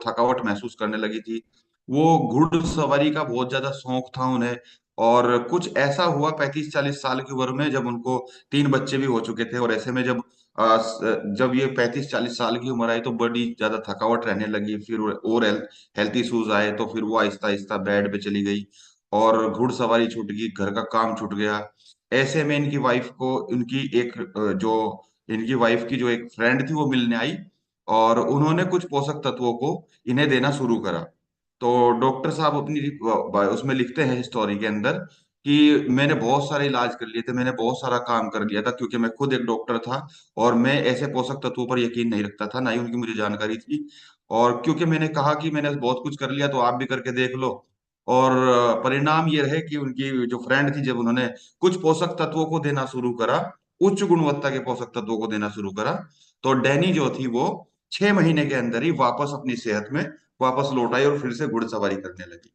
थकावट महसूस करने लगी थी। वो घुड़सवारी का बहुत ज्यादा शौक था उन्हें। और कुछ ऐसा हुआ 35-40 साल की उम्र में, जब उनको 3 बच्चे भी हो चुके थे, और ऐसे में जब ये 35-40 साल की उम्र आई तो बड़ी ज्यादा थकावट रहने लगी। फिर और हेल्थ इश्यूज आए, तो फिर वो आहिस्ता आहिस्ता बेड पे चली गई, और घुड़सवारी छूट गई, घर का काम छूट गया। ऐसे में इनकी वाइफ को, इनकी वाइफ की जो एक फ्रेंड थी वो मिलने आई, और उन्होंने कुछ पोषक तत्वों को इन्हें देना शुरू करा। तो डॉक्टर साहब उसमें लिखते हैं हिस्टोरी के अंदर कि मैंने बहुत सारे इलाज कर लिए थे, मैंने बहुत सारा काम कर लिया था, क्योंकि मैं खुद एक डॉक्टर था, और मैं ऐसे पोषक तत्वों पर यकीन नहीं रखता था, ना ही उनकी मुझे जानकारी थी। और क्योंकि मैंने कहा कि मैंने बहुत कुछ कर लिया, तो आप भी करके देख लो। और परिणाम ये रहे कि उनकी जो फ्रेंड थी, जब उन्होंने कुछ पोषक तत्वों को देना शुरू करा, उच्च गुणवत्ता के पोषक तत्वों को देना शुरू करा, तो डैनी जो थी वो 6 महीने के अंदर ही वापस अपनी सेहत में वापस लौट आई, और फिर से घुड़सवारी करने लगी।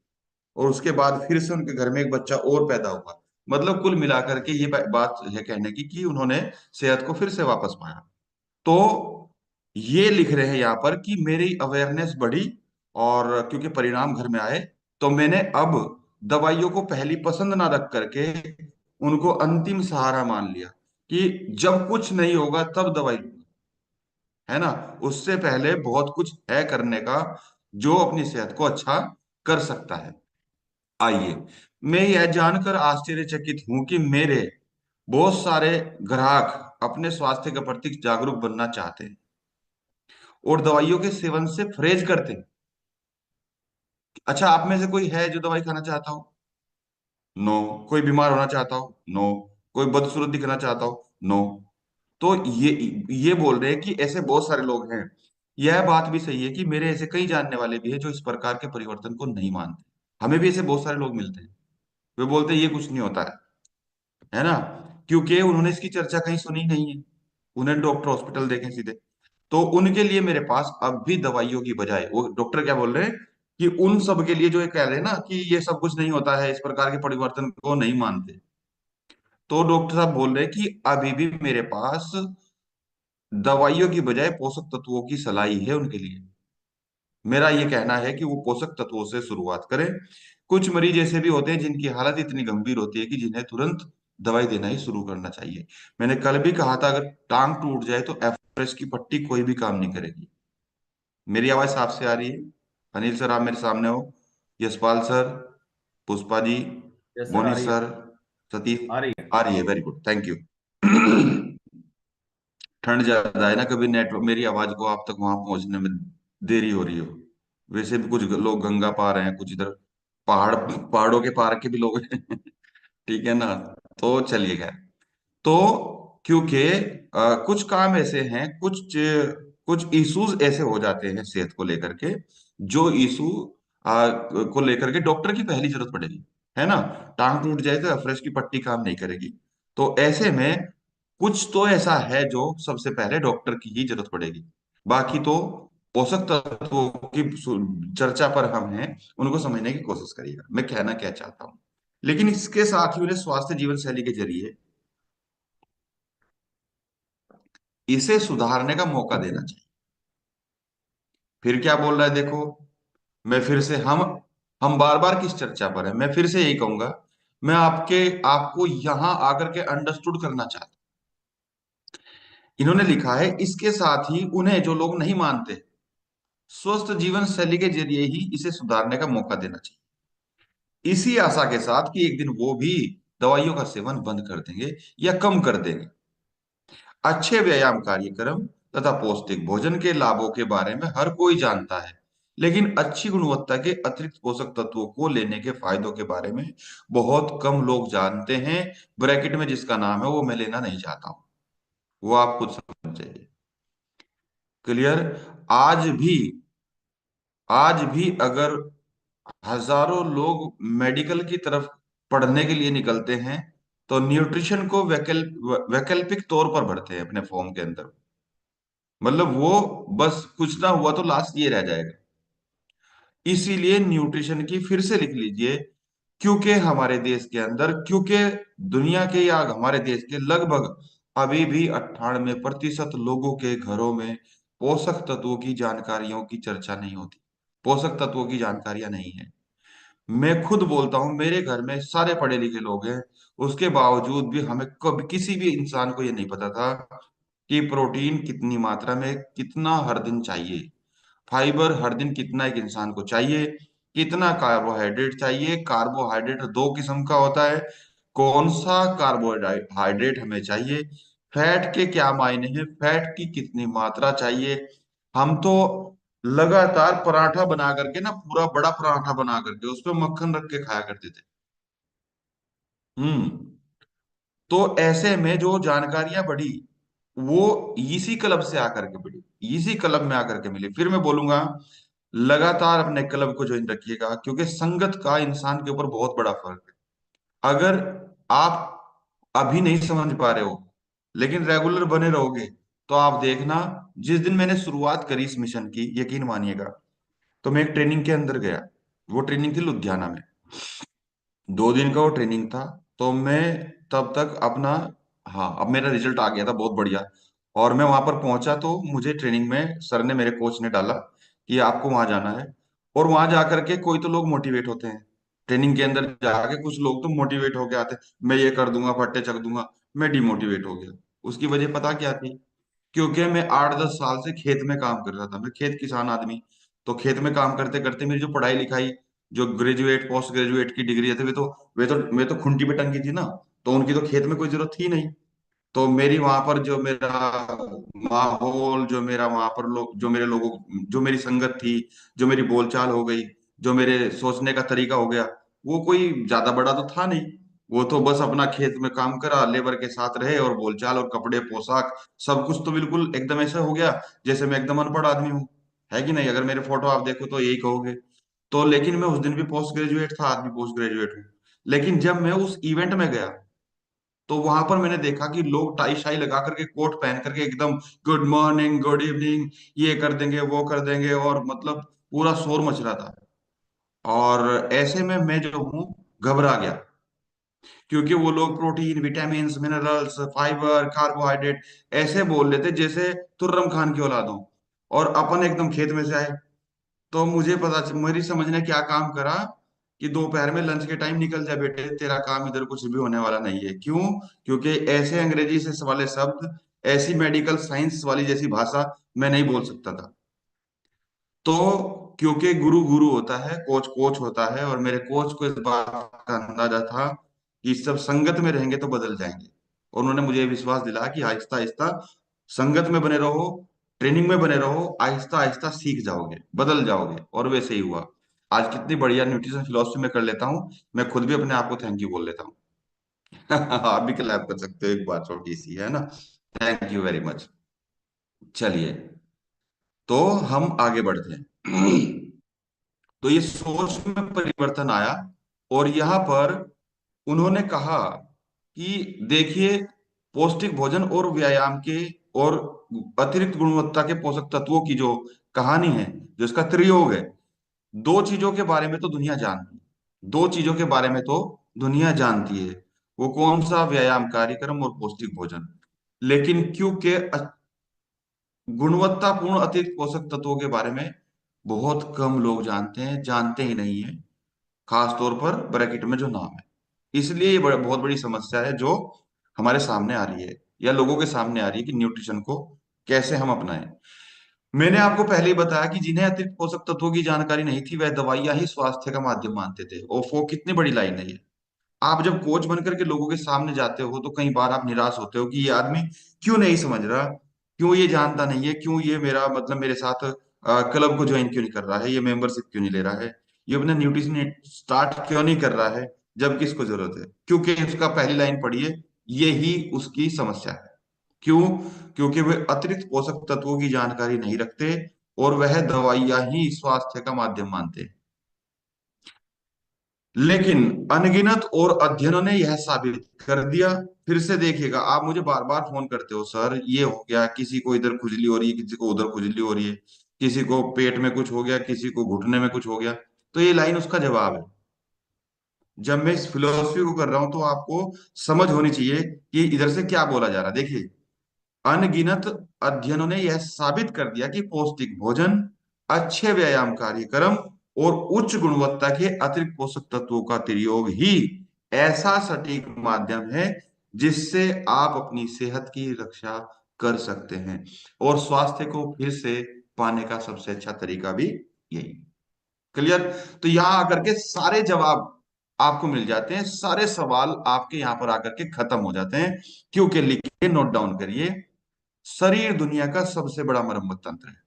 और उसके बाद फिर से उनके घर में एक बच्चा और पैदा हुआ। मतलब कुल मिलाकर के ये बात है कहने की कि उन्होंने सेहत को फिर से वापस पाया। तो ये लिख रहे हैं यहाँ पर कि मेरी अवेयरनेस बढ़ी, और क्योंकि परिणाम घर में आए, तो मैंने अब दवाइयों को पहली पसंद ना रख करके उनको अंतिम सहारा मान लिया, कि जब कुछ नहीं होगा तब दवाई लूंगा, है ना। उससे पहले बहुत कुछ है करने का, जो अपनी सेहत को अच्छा कर सकता है। आइए, मैं यह जानकर आश्चर्यचकित हूं कि मेरे बहुत सारे ग्राहक अपने स्वास्थ्य के प्रति जागरूक बनना चाहते हैं, और दवाइयों के सेवन से परहेज करते हैं। अच्छा, आप में से कोई है जो दवाई खाना चाहता हो? नो। कोई बीमार होना चाहता हो? नो। कोई बदसूरत दिखना चाहता हो? नो। तो ये बोल रहे हैं कि ऐसे बहुत सारे लोग हैं। यह बात भी सही है कि मेरे ऐसे कई जानने वाले भी हैं जो इस प्रकार के परिवर्तन को नहीं मानते। हमें भी ऐसे बहुत सारे लोग मिलते हैं, वे बोलते हैं ये कुछ नहीं होता है ना, क्योंकि उन्होंने इसकी चर्चा कहीं सुनी नहीं है। उन्हें डॉक्टर हॉस्पिटल देखें सीधे। तो उनके लिए मेरे पास अब भी दवाइयों की बजाय, वो डॉक्टर क्या बोल रहे हैं कि उन सब के लिए जो ये कह रहे हैं ना कि ये सब कुछ नहीं होता है, इस प्रकार के परिवर्तन को नहीं मानते, तो डॉक्टर साहब बोल रहे हैं कि अभी भी मेरे पास दवाइयों की बजाय पोषक तत्वों की सलाह ही है उनके लिए। मेरा ये कहना है कि वो पोषक तत्वों से शुरुआत करें। कुछ मरीज ऐसे भी होते हैं जिनकी हालत इतनी गंभीर होती है कि जिन्हें तुरंत दवाई देना ही शुरू करना चाहिए। मैंने कल भी कहा था, अगर टांग टूट जाए तो एफरेस की पट्टी कोई भी काम नहीं करेगी। मेरी आवाज साफ से आ रही है? अनिल सर, आप मेरे सामने हो? Yashpal sir, Pushpa ji, yes sir, आ मोनी रही है। सर, सतीश? आ रही है। आ रही है, वेरी गुड, थैंक यू। ठंड ज्यादा है ना, कभी नेटवर्क मेरी आवाज को आप तक वहां पहुंचने में देरी हो रही हो। वैसे भी कुछ लोग गंगा पार हैं, कुछ इधर पहाड़ पहाड़ों के पार के भी लोग हैं। ठीक है ना। तो चलिए खैर। तो क्योंकि कुछ काम ऐसे हैं, कुछ इश्यूज ऐसे हो जाते हैं सेहत को लेकर के, जो इशू को लेकर के डॉक्टर की पहली जरूरत पड़ेगी, है ना। टांग टूट जाए तो अफरेज की पट्टी काम नहीं करेगी। तो ऐसे में कुछ तो ऐसा है जो सबसे पहले डॉक्टर की ही जरूरत पड़ेगी। बाकी तो पोषक तत्वों की चर्चा पर हम हैं, उनको समझने की कोशिश करिएगा मैं कहना क्या चाहता हूँ। लेकिन इसके साथ ही उन्हें स्वास्थ्य जीवन शैली के जरिए इसे सुधारने का मौका देना चाहिए। फिर क्या बोल रहा है देखो, मैं फिर से हम बार बार किस चर्चा पर है, मैं फिर से यही कहूंगा। मैं आपको यहां आकर के अंडरस्टूड करना चाहता हूं। इन्होंने लिखा है, इसके साथ ही उन्हें जो लोग नहीं मानते, स्वस्थ जीवन शैली के जरिए ही इसे सुधारने का मौका देना चाहिए, इसी आशा के साथ कि एक दिन वो भी दवाइयों का सेवन बंद कर देंगे या कम कर देंगे। अच्छे व्यायाम कार्यक्रम तथा पौष्टिक भोजन के लाभों के बारे में हर कोई जानता है, लेकिन अच्छी गुणवत्ता के अतिरिक्त पोषक तत्वों को लेने के फायदों के बारे में बहुत कम लोग जानते हैं। ब्रैकेट में जिसका नाम है वो मैं लेना नहीं चाहता हूं, वो आप खुद समझ जाइए। क्लियर? आज भी आज भी अगर हजारों लोग मेडिकल की तरफ पढ़ने के लिए निकलते हैं, तो न्यूट्रिशन को वैकल्पिक तौर पर भरते हैं अपने फॉर्म के अंदर। मतलब वो बस कुछ ना हुआ तो लास्ट ये रह जाएगा। इसीलिए न्यूट्रिशन की फिर से लिख लीजिए, क्योंकि हमारे देश के अंदर, क्योंकि दुनिया के या हमारे देश के लगभग अभी भी 98% लोगों के घरों में पोषक तत्वों की जानकारियों की चर्चा नहीं होती। पोषक तत्वों की जानकारियां नहीं है। मैं खुद बोलता हूँ, मेरे घर में सारे पढ़े लिखे लोग हैं, उसके बावजूद भी हमें कभी किसी भी इंसान को ये नहीं पता था कि प्रोटीन कितनी मात्रा में कितना हर दिन चाहिए, फाइबर हर दिन कितना एक इंसान को चाहिए, कितना कार्बोहाइड्रेट चाहिए। कार्बोहाइड्रेट दो किस्म का होता है, कौन सा कार्बोहाइड्रेट हमें चाहिए, फैट के क्या मायने हैं, फैट की कितनी मात्रा चाहिए। हम तो लगातार पराठा बना करके ना, पूरा बड़ा पराठा बना करके उस पर मक्खन रख के खाया करते थे। हम्म। तो ऐसे में जो जानकारियां बढ़ी, वो इसी क्लब से आकर के बढ़ी, इसी क्लब में आकर के मिली। फिर मैं बोलूंगा, लगातार अपने क्लब को ज्वाइन रखिएगा, क्योंकि संगत का इंसान के ऊपर बहुत बड़ा फर्क है। अगर आप अभी नहीं समझ पा रहे हो, लेकिन रेगुलर बने रहोगे, तो आप देखना, जिस दिन मैंने शुरुआत करी इस मिशन की, यकीन मानिएगा, तो मैं एक ट्रेनिंग के अंदर गया। वो ट्रेनिंग थी लुधियाना में, 2 दिन का वो ट्रेनिंग था। तो मैं तब तक अपना, हाँ, अब मेरा रिजल्ट आ गया था बहुत बढ़िया। और मैं वहां पर पहुंचा तो मुझे ट्रेनिंग में सर ने, मेरे कोच ने डाला कि आपको वहां जाना है। और वहां जाकर के कोई तो लोग मोटिवेट होते हैं, ट्रेनिंग के अंदर जाके कुछ लोग तो मोटिवेट होके आते हैं, मैं ये कर दूंगा, फट्टे चक दूंगा। मैं डिमोटिवेट हो गया। उसकी वजह पता क्या थी? क्योंकि मैं 8-10 साल से खेत में काम कर रहा था, मैं खेत किसान आदमी। तो खेत में काम करते करते मेरी जो पढ़ाई लिखाई, जो ग्रेजुएट पोस्ट ग्रेजुएट की डिग्री है, वे तो खुंटी पे टंगी थी ना। तो उनकी तो खेत में कोई जरूरत थी नहीं। तो मेरी वहां पर जो मेरा माहौल, जो मेरा वहां पर लोग, जो मेरे लोगों, जो मेरी संगत थी, जो मेरी बोलचाल हो गई, जो मेरे सोचने का तरीका हो गया, वो कोई ज्यादा बड़ा तो था नहीं। वो तो बस अपना खेत में काम करा, लेबर के साथ रहे, और बोलचाल और कपड़े पोशाक सब कुछ तो बिल्कुल एकदम ऐसा हो गया जैसे मैं एकदम अनपढ़ आदमी हूँ। है कि नहीं? अगर मेरे फोटो आप देखो तो यही कहोगे। तो लेकिन मैं उस दिन भी पोस्ट ग्रेजुएट था, आज भी पोस्ट ग्रेजुएट हूँ। लेकिन जब मैं उस इवेंट में गया, तो वहां पर मैंने देखा कि लोग टाई शाई लगा करके, कोट पहन करके, एकदम गुड मॉर्निंग, गुड इवनिंग, ये कर देंगे, वो कर देंगे, और मतलब पूरा शोर मच रहा था। और ऐसे में मैं जो हूँ, घबरा गया, क्योंकि वो लोग protein, vitamin, minerals, fibre, carbohydrate ऐसे बोल रहे थे जैसे तुर्रम खान की औलाद हो, और अपन एकदम खेत में से आए। तो मुझे मेरी समझ ने क्या काम करा कि दोपहर में लंच के टाइम, निकल जा बेटे, तेरा काम इधर कुछ भी होने वाला नहीं है। क्यों? क्योंकि ऐसे अंग्रेजी से वाले शब्द, ऐसी मेडिकल साइंस वाली जैसी भाषा मैं नहीं बोल सकता था। तो क्योंकि गुरु गुरु होता है, कोच कोच होता है, और मेरे कोच को इस बात का अंदाजा था कि सब संगत में रहेंगे तो बदल जाएंगे। और उन्होंने मुझे विश्वास दिलाया कि आहिस्ता आहिस्ता संगत में बने रहो, ट्रेनिंग में बने रहो, आहिस्ता आहिस्ता सीख जाओगे, बदल जाओगे। और वैसे ही हुआ। आज कितनी बढ़िया न्यूट्रिशन फिलोसफी में कर लेता हूँ। मैं खुद भी अपने आप को थैंक यू बोल लेता हूँ। आप भी क्लैप कर सकते हो, एक बात छोटी सी है ना। Thank you very much. चलिए, तो हम आगे बढ़ते हैं। तो ये सोच में परिवर्तन आया, और यहाँ पर उन्होंने कहा कि देखिए, पौष्टिक भोजन और व्यायाम के, और अतिरिक्त गुणवत्ता के पोषक तत्वों की जो कहानी है, जो इसका त्रियोग है, दो चीजों के बारे में तो दुनिया जानती है, दो चीजों के बारे में तो दुनिया जानती है। वो कौन सा? व्यायाम कार्यक्रम और पौष्टिक भोजन। लेकिन क्योंकि गुणवत्तापूर्ण अतिरिक्त पोषक तत्वों के बारे में बहुत कम लोग जानते हैं, जानते ही नहीं है, खास तौर पर ब्रैकेट में जो नाम है। इसलिए ये बहुत बड़ी समस्या है जो हमारे सामने आ रही है, या लोगों के सामने आ रही है, कि न्यूट्रिशन को कैसे हम अपनाएं। मैंने आपको पहले ही बताया कि जिन्हें अतिरिक्त पोषक तत्वों की जानकारी नहीं थी, वह दवाइयां ही स्वास्थ्य का माध्यम मानते थे। ओफो, कितनी बड़ी लाइन है ये। आप जब कोच बनकर के लोगों के सामने जाते हो, तो कई बार आप निराश होते हो कि ये आदमी क्यों नहीं समझ रहा, क्यों ये जानता नहीं है, क्यों ये मेरा मतलब मेरे साथ क्लब को ज्वाइन क्यों नहीं कर रहा है, ये मेंबरशिप क्यों नहीं ले रहा है, ये अपना न्यूट्रिशन स्टार्ट क्यों नहीं कर रहा है, जबकि इसको जरूरत है। क्योंकि उसका पहली लाइन पढ़िए, ये ही उसकी समस्या है। क्यों? क्योंकि वे अतिरिक्त पोषक तत्वों की जानकारी नहीं रखते, और वह दवाइयां ही स्वास्थ्य का माध्यम मानते हैं। लेकिन अनगिनत और अध्ययनों ने यह साबित कर दिया। फिर से देखिएगा, आप मुझे बार बार फोन करते हो, सर ये हो गया, किसी को इधर खुजली हो रही है, किसी को उधर खुजली हो रही है, किसी को पेट में कुछ हो गया, किसी को घुटने में कुछ हो गया। तो ये लाइन उसका जवाब है। जब मैं इस फिलोसफी को कर रहा हूं, तो आपको समझ होनी चाहिए कि इधर से क्या बोला जा रहा है। देखिए, अनगिनत अध्ययनों ने यह साबित कर दिया कि पौष्टिक भोजन, अच्छे व्यायाम कार्यक्रम और उच्च गुणवत्ता के अतिरिक्त पोषक तत्वों का प्रयोग ही ऐसा सटीक माध्यम है जिससे आप अपनी सेहत की रक्षा कर सकते हैं। और स्वास्थ्य को फिर से पाने का सबसे अच्छा तरीका भी यही। क्लियर? तो यहाँ आकर के सारे जवाब आपको मिल जाते हैं, सारे सवाल आपके यहाँ पर आकर के खत्म हो जाते हैं। क्योंकि लिखिए, नोट डाउन करिए, शरीर दुनिया का सबसे बड़ा मरम्मत तंत्र है।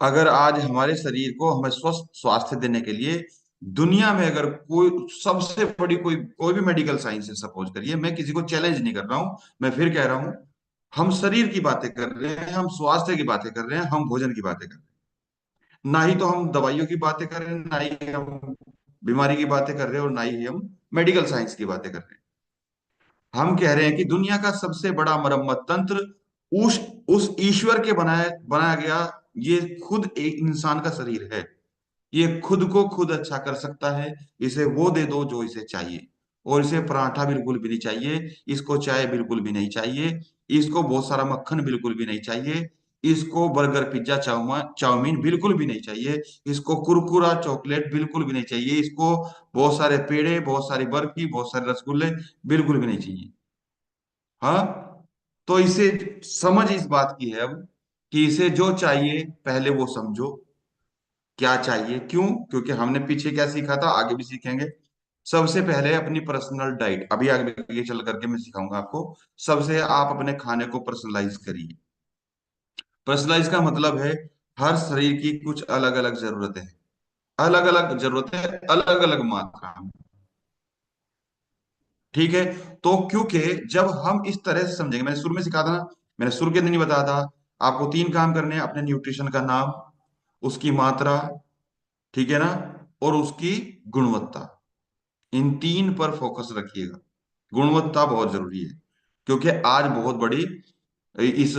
अगर आज हमारे शरीर को हमें स्वस्थ स्वास्थ्य देने के लिए दुनिया में अगर कोई सबसे बड़ी कोई कोई भी मेडिकल साइंस है, सपोज करिए, मैं किसी को चैलेंज नहीं कर रहा हूं, मैं फिर कह रहा हूं, हम शरीर की बातें कर रहे हैं, हम स्वास्थ्य की बातें कर रहे हैं, हम भोजन की बातें कर रहे हैं, ना ही तो हम दवाइयों की बातें कर रहे हैं, ना ही हम बीमारी की बातें कर रहे हैं, और ना ही हम मेडिकल साइंस की बातें कर रहे हैं। हम कह रहे हैं कि दुनिया का सबसे बड़ा मरम्मत तंत्र उस ईश्वर के बनाया गया, ये खुद एक इंसान का शरीर है। ये खुद को खुद अच्छा कर सकता है। इसे वो दे दो जो इसे चाहिए, और इसे पराठा बिल्कुल भी नहीं चाहिए, इसको चाय बिल्कुल भी नहीं चाहिए, इसको बहुत सारा मक्खन बिल्कुल भी नहीं चाहिए, इसको बर्गर पिज्जा चाउमीन बिल्कुल भी नहीं चाहिए, इसको कुरकुरा चॉकलेट बिल्कुल भी नहीं चाहिए, इसको बहुत सारे पेड़े, बहुत सारी बर्फी, बहुत सारे रसगुल्ले बिल्कुल भी नहीं चाहिए। हाँ, तो इसे समझ इस बात की है अब, कि इसे जो चाहिए पहले वो समझो क्या चाहिए। क्यों? क्योंकि हमने पीछे क्या सीखा था, आगे भी सीखेंगे। सबसे पहले अपनी पर्सनल डाइट, अभी आगे चल करके मैं सिखाऊंगा आपको। सबसे आप अपने खाने को पर्सनलाइज करिए। पर्सनलाइज का मतलब है हर शरीर की कुछ अलग अलग जरूरतें हैं, अलग अलग जरूरतें, अलग अलग मात्रा में। ठीक है? तो क्योंकि जब हम इस तरह से समझेंगे, मैंने शुरू में सिखा था ना, मैंने शुरू के दिन ही बताया था, आपको तीन काम करने हैं: अपने न्यूट्रिशन का नाम, उसकी मात्रा, ठीक है ना, और उसकी गुणवत्ता। इन तीन पर फोकस रखिएगा। गुणवत्ता बहुत जरूरी है, क्योंकि आज बहुत बड़ी इस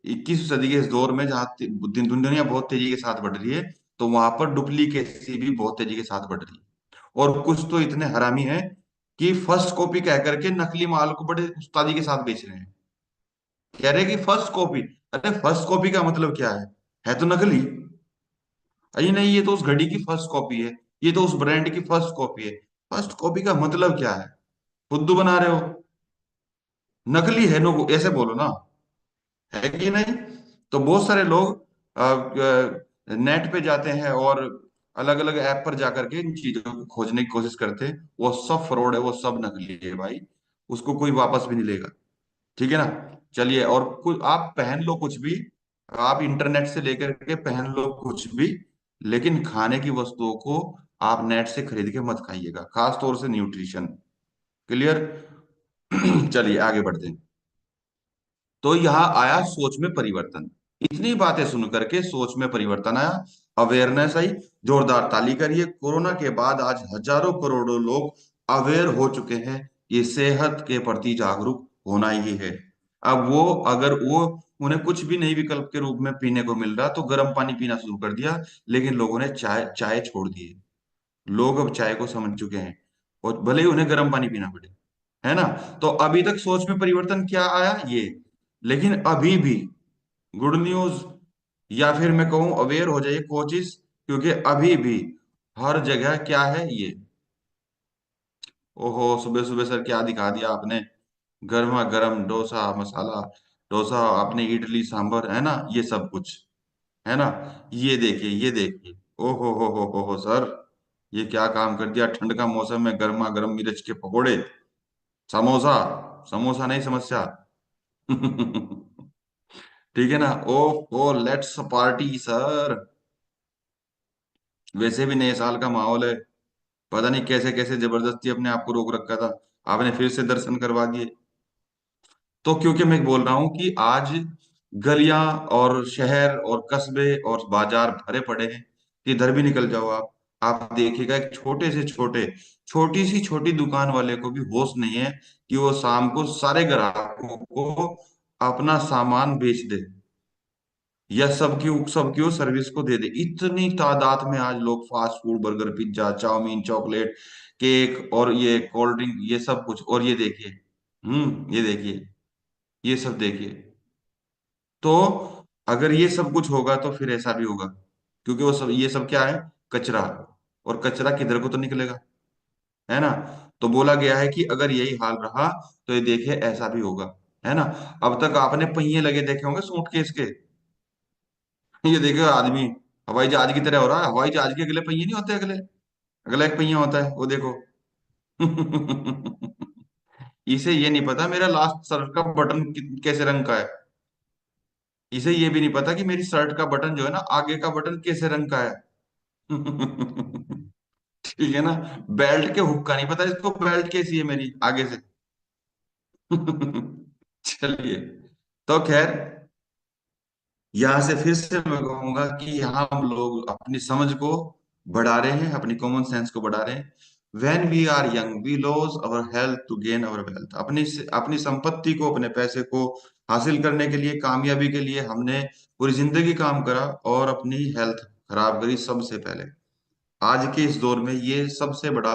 21वीं सदी के इस दौर में जहाँ दुनिया बहुत तेजी के साथ बढ़ रही है, तो वहां पर डुप्लीकेसी भी बहुत तेजी के साथ बढ़ रही है। और कुछ तो इतने हरामी हैं कि फर्स्ट कॉपी कह करके नकली माल को बड़े उस्तादी के साथ बेच रहे हैं। कह रहे हैं कि फर्स्ट कॉपी। अरे फर्स्ट कॉपी का मतलब क्या है तो नकली। अरे नहीं, ये तो उस घड़ी की फर्स्ट कॉपी है, ये तो उस ब्रांड की फर्स्ट कॉपी है। फर्स्ट कॉपी का मतलब क्या है? खुद्दू बना रहे हो, नकली है नो, ऐसे बोलो ना, है कि नहीं? तो बहुत सारे लोग नेट पे जाते हैं और अलग अलग ऐप पर जाकर के इन चीजों को खोजने की कोशिश करते हैं, वो सब फ्रॉड है, वो सब नकली है भाई। उसको कोई वापस भी नहीं लेगा। ठीक है ना? चलिए, और कुछ आप पहन लो कुछ भी, आप इंटरनेट से लेकर के पहन लो कुछ भी, लेकिन खाने की वस्तुओं को आप नेट से खरीद के मत खाइएगा, खास तौर से न्यूट्रिशन। क्लियर? चलिए आगे बढ़ते हैं। तो यहाँ आया सोच में परिवर्तन। इतनी बातें सुन करके सोच में परिवर्तन आया, अवेयरनेस आई। जोरदार ताली करिए। कोरोना के बाद आज हजारों करोड़ों लोग अवेयर हो चुके हैं। ये सेहत के प्रति जागरूक होना ही है। अब वो, अगर वो, उन्हें कुछ भी नहीं विकल्प के रूप में पीने को मिल रहा, तो गर्म पानी पीना शुरू कर दिया। लेकिन लोगों ने चाय चाय छोड़ दी है। लोग अब चाय को समझ चुके हैं, और भले ही उन्हें गर्म पानी पीना पड़े, है ना? तो अभी तक सोच में परिवर्तन क्या आया ये, लेकिन अभी भी गुड न्यूज, या फिर मैं कहूं अवेयर हो जाइए कोचिस, क्योंकि अभी भी हर जगह क्या है ये। ओहो, सुबह सुबह सर क्या दिखा दिया आपने? गर्मा गर्म डोसा मसाला डोसा, आपने इडली सांभर, है ना, ये सब कुछ, है ना? ये देखिए, ये देखिए। ओहो हो सर, ये क्या काम कर दिया! ठंड का मौसम में गर्मा गर्म मिर्च के पकोड़े, समोसा, समोसा नहीं समस्या। ठीक है ना? ओ लेट्स पार्टी सर। वैसे भी नए साल का माहौल है, पता नहीं कैसे कैसे जबरदस्ती अपने आप को रोक रखा था, आपने फिर से दर्शन करवा दिए। तो क्योंकि मैं बोल रहा हूं कि आज गलियां और शहर और कस्बे और बाजार भरे पड़े हैं, किधर भी निकल जाओ आप देखिएगा, एक छोटे से छोटे, छोटी सी छोटी दुकान वाले को भी होश नहीं है कि वो शाम को सारे ग्राहकों को अपना सामान बेच दे, या सबकी वो सर्विस को दे दे। इतनी तादाद में आज लोग fast food, burger, pizza, chowmein, chocolate, cake, और ये कोल्ड ड्रिंक, ये सब कुछ, और ये देखिए, ये देखिए, ये सब देखिए। तो अगर ये सब कुछ होगा तो फिर ऐसा भी होगा, क्योंकि वो सब, ये सब क्या है, कचरा, और कचरा किधर को तो निकलेगा, है ना। तो बोला गया है कि अगर यही हाल रहा तो ये देखिए ऐसा भी होगा, है ना। अब तक आपने पहिए लगे देखे होंगे सूटकेस के। ये देखो आदमी हवाई जहाज की तरह हो रहा है, हवाई जहाज के अगले पहिए नहीं होते, अगले, अगला एक पहिया होता है, वो देखो। इसे ये नहीं पता मेरा लास्ट शर्ट का बटन कैसे रंग का है। इसे ये भी नहीं पता कि मेरी शर्ट का बटन जो है ना, आगे का बटन कैसे रंग का है। ठीक है ना। बेल्ट के हुक का नहीं पता इसको, बेल्ट कैसी है मेरी आगे से। चलिए, तो खैर, यहां से फिर से मैं कहूंगा कि यहाँ हम लोग अपनी समझ को बढ़ा रहे हैं, अपनी कॉमन सेंस को बढ़ा रहे हैं। When we are young we lose our health to gain our wealth. अपनी अपनी संपत्ति को, अपने पैसे को हासिल करने के लिए, कामयाबी के लिए हमने पूरी जिंदगी काम करा और अपनी हेल्थ खराब करी सबसे पहले। आज के इस दौर में ये सबसे बड़ा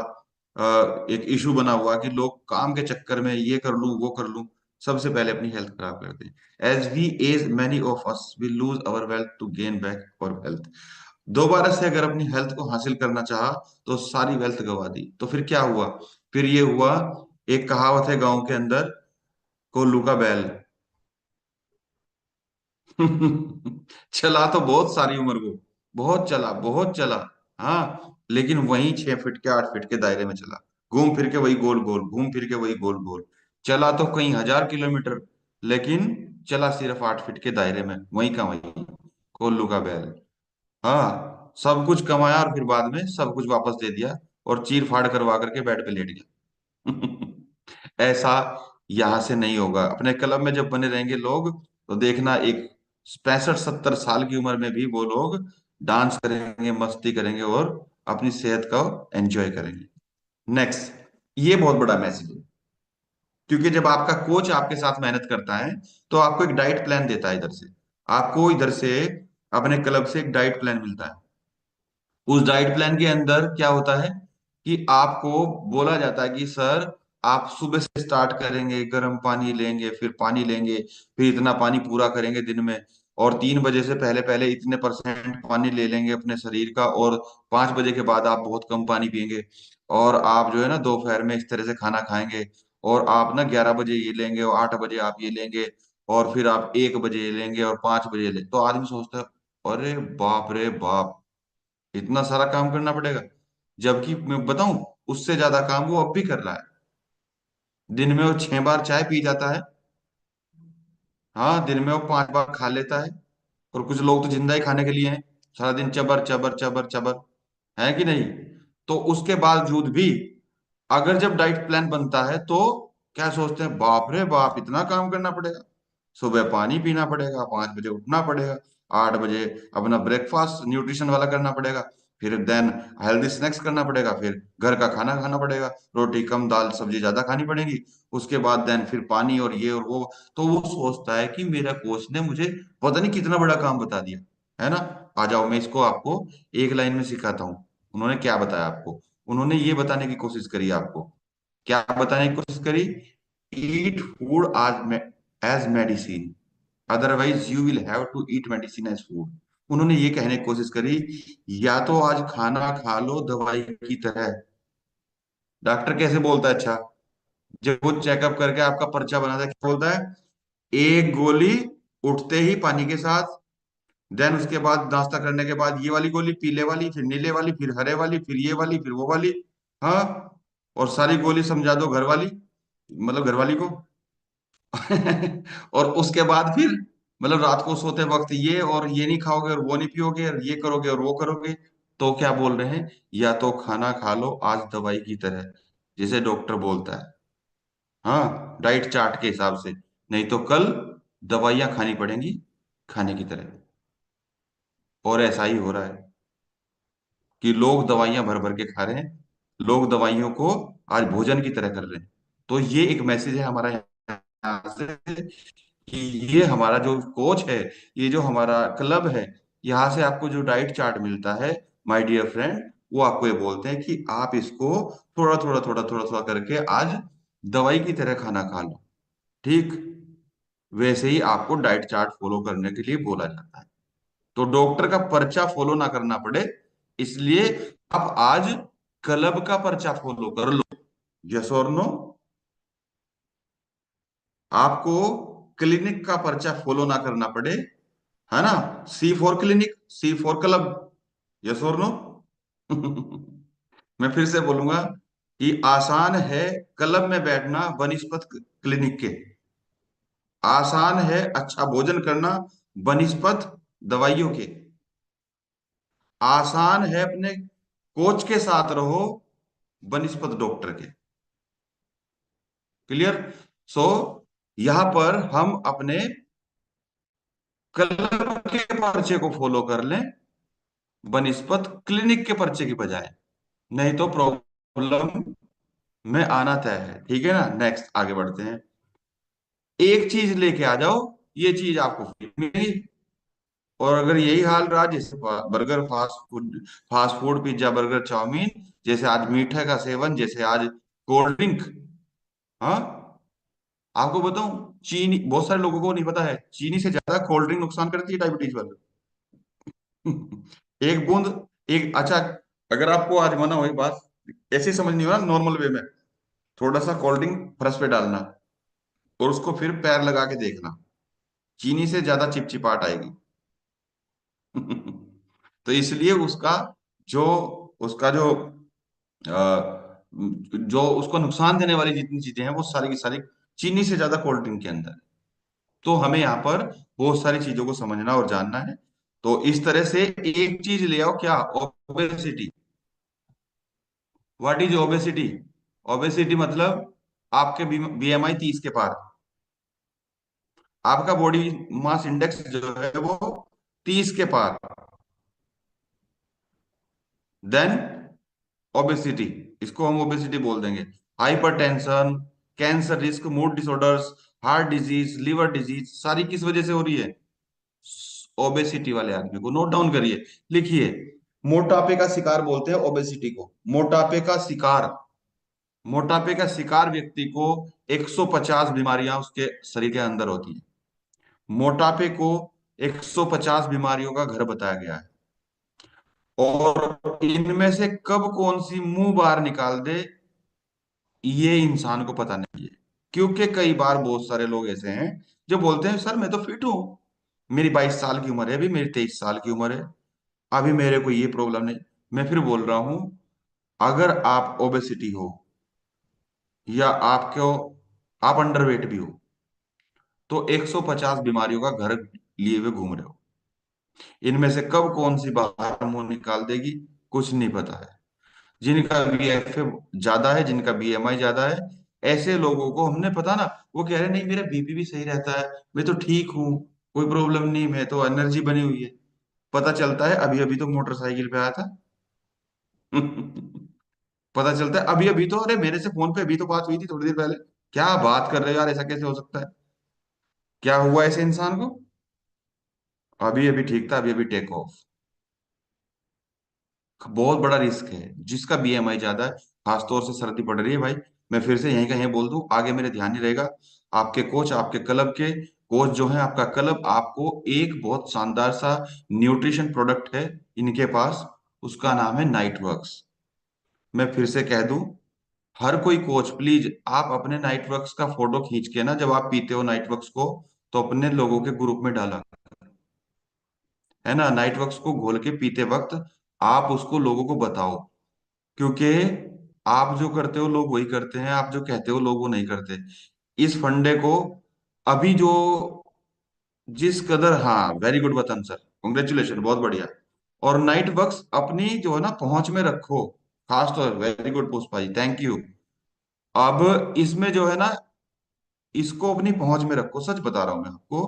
एक इशू बना हुआ कि लोग काम के चक्कर में ये कर लूं वो कर लूं, सबसे पहले अपनी हेल्थ खराब करते हैं। As we age many of us we lose our wealth to gain back our wealth. दोबारा से अगर अपनी हेल्थ को हासिल करना चाहा तो सारी वेल्थ गवा दी, तो फिर क्या हुआ? फिर ये हुआ, एक कहावत है गांव के अंदर, कोल्लू का बैल। चला तो बहुत सारी उम्र को, बहुत चला, बहुत चला। हाँ, लेकिन वही 6 फीट के 8 फीट के दायरे में चला, घूम फिर के वही गोल गोल, घूम फिर के वही गोल गोल। चला तो कई हजार किलोमीटर, लेकिन चला सिर्फ 8 फीट के दायरे में, वही का वही, कोल्लू का बैल। हाँ, सब कुछ कमाया और फिर बाद में सब कुछ वापस दे दिया, और चीर फाड़ करवा करके बेड पे लेट गया। ऐसा यहां से नहीं होगा। अपने क्लब में जब बने रहेंगे लोग, तो देखना एक 65-70 साल की उम्र में भी वो लोग डांस करेंगे, मस्ती करेंगे और अपनी सेहत का एंजॉय करेंगे। नेक्स्ट, ये बहुत बड़ा मैसेज है, क्योंकि जब आपका कोच आपके साथ मेहनत करता है तो आपको एक डाइट प्लान देता है इधर से, आपको इधर से अपने क्लब से एक डाइट प्लान मिलता है। उस डाइट प्लान के अंदर क्या होता है कि आपको बोला जाता है कि सर, आप सुबह से स्टार्ट करेंगे, गर्म पानी लेंगे, फिर पानी लेंगे, फिर इतना पानी पूरा करेंगे दिन में, और 3 बजे से पहले पहले इतने परसेंट पानी ले लेंगे अपने शरीर का, और 5 बजे के बाद आप बहुत कम पानी पियेंगे, और आप जो है ना दोपहर में इस तरह से खाना खाएंगे, और आप ना 11 बजे ये लेंगे और 8 बजे आप ये लेंगे, और फिर आप 1 बजे ये लेंगे और 5 बजे ले, तो आदमी सोचता है अरे बाप रे बाप, इतना सारा काम करना पड़ेगा। जबकि मैं बताऊं, उससे ज्यादा काम वो अब भी कर रहा है। दिन में वो 6 बार चाय पी जाता है। हाँ, दिन में वो 5 बार खा लेता है। और कुछ लोग तो जिंदा ही खाने के लिए हैं, सारा दिन चबर चबर चबर चबर, है कि नहीं। तो उसके बावजूद भी अगर जब डाइट प्लान बनता है तो क्या सोचते हैं, बाप रे बाप, इतना काम करना पड़ेगा। सुबह पानी पीना पड़ेगा, 5 बजे उठना पड़ेगा, 8 बजे अपना ब्रेकफास्ट न्यूट्रिशन वाला करना पड़ेगा, फिर देन हेल्दी स्नैक्स करना पड़ेगा, फिर घर का खाना खाना पड़ेगा, रोटी कम दाल सब्जी ज्यादा खानी पड़ेगी, उसके बाद देन फिर पानी और ये और वो। तो वो सोचता है कि मेरा कोच ने मुझे पता नहीं कितना बड़ा काम बता दिया, है ना। आ जाओ, मैं इसको आपको एक लाइन में सिखाता हूँ। उन्होंने क्या बताया आपको? उन्होंने ये बताने की कोशिश करी आपको, क्या बताने की कोशिश करी, ईट फूड आज as medicine, otherwise you will have to eat medicine as food. उन्होंने ये कहने की कोशिश करी, या तो आज खाना खा लो दवाई की तरह। डॉक्टर कैसे बोलता है? अच्छा, जब वो चेकअप करके आपका पर्चा बनाता है, क्या बोलता है? एक गोली उठते ही पानी के साथ, देन उसके बाद नाश्ता करने के बाद ये वाली गोली, पीले वाली, फिर नीले वाली, फिर हरे वाली, फिर ये वाली, फिर वो वाली। हाँ, और सारी गोली समझा दो घर वाली, मतलब घर वाली को। और उसके बाद फिर मतलब रात को सोते वक्त ये और ये नहीं खाओगे और वो नहीं पियोगे और ये करोगे और वो करोगे। तो क्या बोल रहे हैं, या तो खाना खा लो आज दवाई की तरह, जैसे डॉक्टर बोलता है, हाँ, डाइट चार्ट के हिसाब से, नहीं तो कल दवाइयां खानी पड़ेंगी खाने की तरह। और ऐसा ही हो रहा है कि लोग दवाइयां भर भर के खा रहे हैं, लोग दवाइयों को आज भोजन की तरह कर रहे हैं। तो ये एक मैसेज है हमारा यहाँ से कि ये हमारा जो कोच है, ये जो हमारा क्लब है, यहाँ से आपको जो डाइट चार्ट मिलता है, माय डियर फ्रेंड, वो आपको ये बोलते हैं कि आप इसको थोड़ा थोड़ा थोड़ा थोड़ा थोड़ा करके आज दवाई की तरह खाना खा लो। ठीक, वैसे ही आपको डाइट चार्ट फॉलो करने के लिए बोला जाता है। तो डॉक्टर का पर्चा फॉलो ना करना पड़े, इसलिए आप आज क्लब का पर्चा फॉलो कर लो। यस और नो? आपको क्लिनिक का पर्चा फॉलो ना करना पड़े, है ना? C for clinic, C for club. Yes और नो? मैं फिर से बोलूंगा कि आसान है क्लब में बैठना बनिस्पत क्लिनिक के। आसान है अच्छा भोजन करना बनिस्पत दवाइयों के। आसान है अपने कोच के साथ रहो बनिस्पत डॉक्टर के। क्लियर? सो यहां पर हम अपने क्लब के पर्चे को फॉलो कर लें बनिस्पत क्लिनिक के पर्चे की बजाय, नहीं तो प्रॉब्लम में आना तय है। ठीक है ना? नेक्स्ट आगे बढ़ते हैं। एक चीज लेके आ जाओ, ये चीज आपको फ्री मिलेगी। और अगर यही हाल रहा, जैसे burger, fast food pizza burger chowmein, जैसे आज मीठे का सेवन, जैसे आज कोल्ड ड्रिंक। हाँ, आपको बताऊं, चीनी बहुत सारे लोगों को नहीं पता है, चीनी से ज्यादा कोल्ड ड्रिंक नुकसान करती है डायबिटीज वाले। एक बूंद, एक अच्छा, अगर आपको आजमाना हो एक बात, ऐसे समझनी हो ना नॉर्मल वे में, थोड़ा सा कोल्ड ड्रिंक फर्श पे डालना और उसको फिर पैर लगा के देखना, चीनी से ज्यादा चिपचिपाहट आएगी। तो इसलिए जो उसका जो उसको नुकसान देने वाली जितनी चीजें हैं वो सारी की सारी चीनी से ज्यादा कोल्ड ड्रिंक के अंदर है। तो हमें यहाँ पर बहुत सारी चीजों को समझना और जानना है। तो इस तरह से एक चीज ले आओ, क्या? Obesity. What is obesity? Obesity मतलब आपके बीएमआई 30 के पार, आपका बॉडी मास इंडेक्स जो है वो 30 के पार, देन ओबेसिटी, इसको हम ओबेसिटी बोल देंगे। Hypertension, cancer risk, mood disorders, heart disease, liver disease, सारी किस वजह से हो रही है? ओबेसिटी वाले आदमी को नोट डाउन करिए, लिखिए। मोटापे का शिकार बोलते हैं ओबेसिटी को, मोटापे का शिकार। मोटापे का शिकार व्यक्ति को 150 बीमारियां उसके शरीर के अंदर होती हैं। मोटापे को 150 बीमारियों का घर बताया गया है। और इनमें से कब कौन सी मुंह बाहर निकाल दे, ये इंसान को पता नहीं है। क्योंकि कई बार बहुत सारे लोग ऐसे हैं जो बोलते हैं सर मैं तो फिट हूं, मेरी 22 साल की उम्र है, अभी मेरी 23 साल की उम्र है, अभी मेरे को ये प्रॉब्लम नहीं। मैं फिर बोल रहा हूं, अगर आप ओबेसिटी हो या आपको आप अंडरवेट भी हो, तो 150 बीमारियों का घर लिए हुए घूम रहे हो। इनमें से कब कौन सी बाहर मुंह निकाल देगी, कुछ नहीं पता है। जिनका बीएफए ज्यादा है, जिनका बीएमआई ज्यादा है, ऐसे लोगों को हमने पता ना, वो कह रहे नहीं मेरा बीपी भी सही रहता है, मैं तो ठीक हूँ, कोई प्रॉब्लम नहीं, मैं तो एनर्जी बनी हुई है। पता चलता है अभी अभी तो मोटरसाइकिल पे आया था। पता चलता है अभी अभी तो, अरे मेरे से फोन पे अभी तो बात हुई थी थोड़ी देर पहले। क्या बात कर रहे हो यार, ऐसा कैसे हो सकता है? क्या हुआ ऐसे इंसान को? अभी अभी ठीक था, अभी अभी टेक ऑफ। बहुत बड़ा रिस्क है जिसका बीएमआई ज्यादा है। खासतौर से सर्दी पड़ रही है भाई, मैं फिर से यहीं का यहीं बोल दूं, आगे मेरे ध्यान नहीं रहेगा। आपके कोच, आपके क्लब के कोच जो है, आपका क्लब आपको एक बहुत शानदार सा न्यूट्रिशन प्रोडक्ट है इनके पास, उसका नाम है नाइट वर्क्स। मैं फिर से कह दूं, हर कोई कोच प्लीज आप अपने नाइट वर्क्स का फोटो खींच के ना, जब आप पीते हो नाइट वर्क्स को, तो अपने लोगों के ग्रुप में डाला, है ना? नाइट वर्क्स को घोल के पीते वक्त आप उसको लोगों को बताओ। क्योंकि आप जो करते हो लोग वही करते हैं, आप जो कहते हो लोग वो नहीं करते। इस फंडे को अभी जो जिस कदर, हाँ वेरी गुड वतन सर, कॉन्ग्रेचुलेशन, बहुत बढ़िया। और नाइट वर्क्स अपनी जो है ना पहुंच में रखो, खास तौर, very good Pushpa ji, thank you. अब इसमें जो है ना, इसको अपनी पहुंच में रखो, सच बता रहा हूं मैं आपको,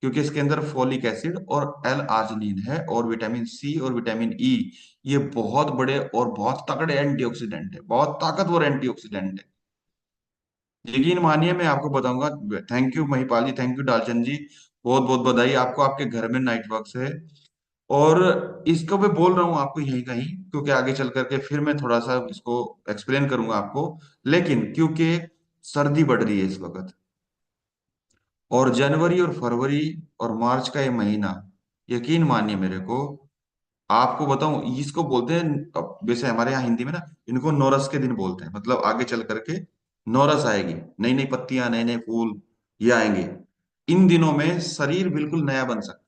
क्योंकि इसके अंदर फोलिक एसिड और एल आर्जिनिन है और विटामिन सी और विटामिन ई। ये बहुत बड़े और बहुत तगड़े एंटीऑक्सीडेंट है, बहुत ताकतवर एंटीऑक्सीडेंट है। यकीन मानिए मैं आपको बताऊंगा। Thank you Mahipal ji, thank you Dalchand ji, बहुत बहुत बधाई आपको, आपके घर में नाइट वर्क्स है। और इसको मैं बोल रहा हूँ आपको यहीं कहीं, क्योंकि आगे चल करके फिर मैं थोड़ा सा इसको एक्सप्लेन करूंगा आपको। लेकिन क्योंकि सर्दी बढ़ रही है इस वक्त, और जनवरी और फरवरी और मार्च का ये महीना, यकीन मानिए मेरे को, आपको बताऊं, इसको बोलते हैं वैसे हमारे यहाँ हिंदी में ना, इनको नौरस के दिन बोलते हैं। मतलब आगे चल करके नौरस आएगी, नई नई पत्तियां, नए नए फूल, ये आएंगे। इन दिनों में शरीर बिल्कुल नया बन सकता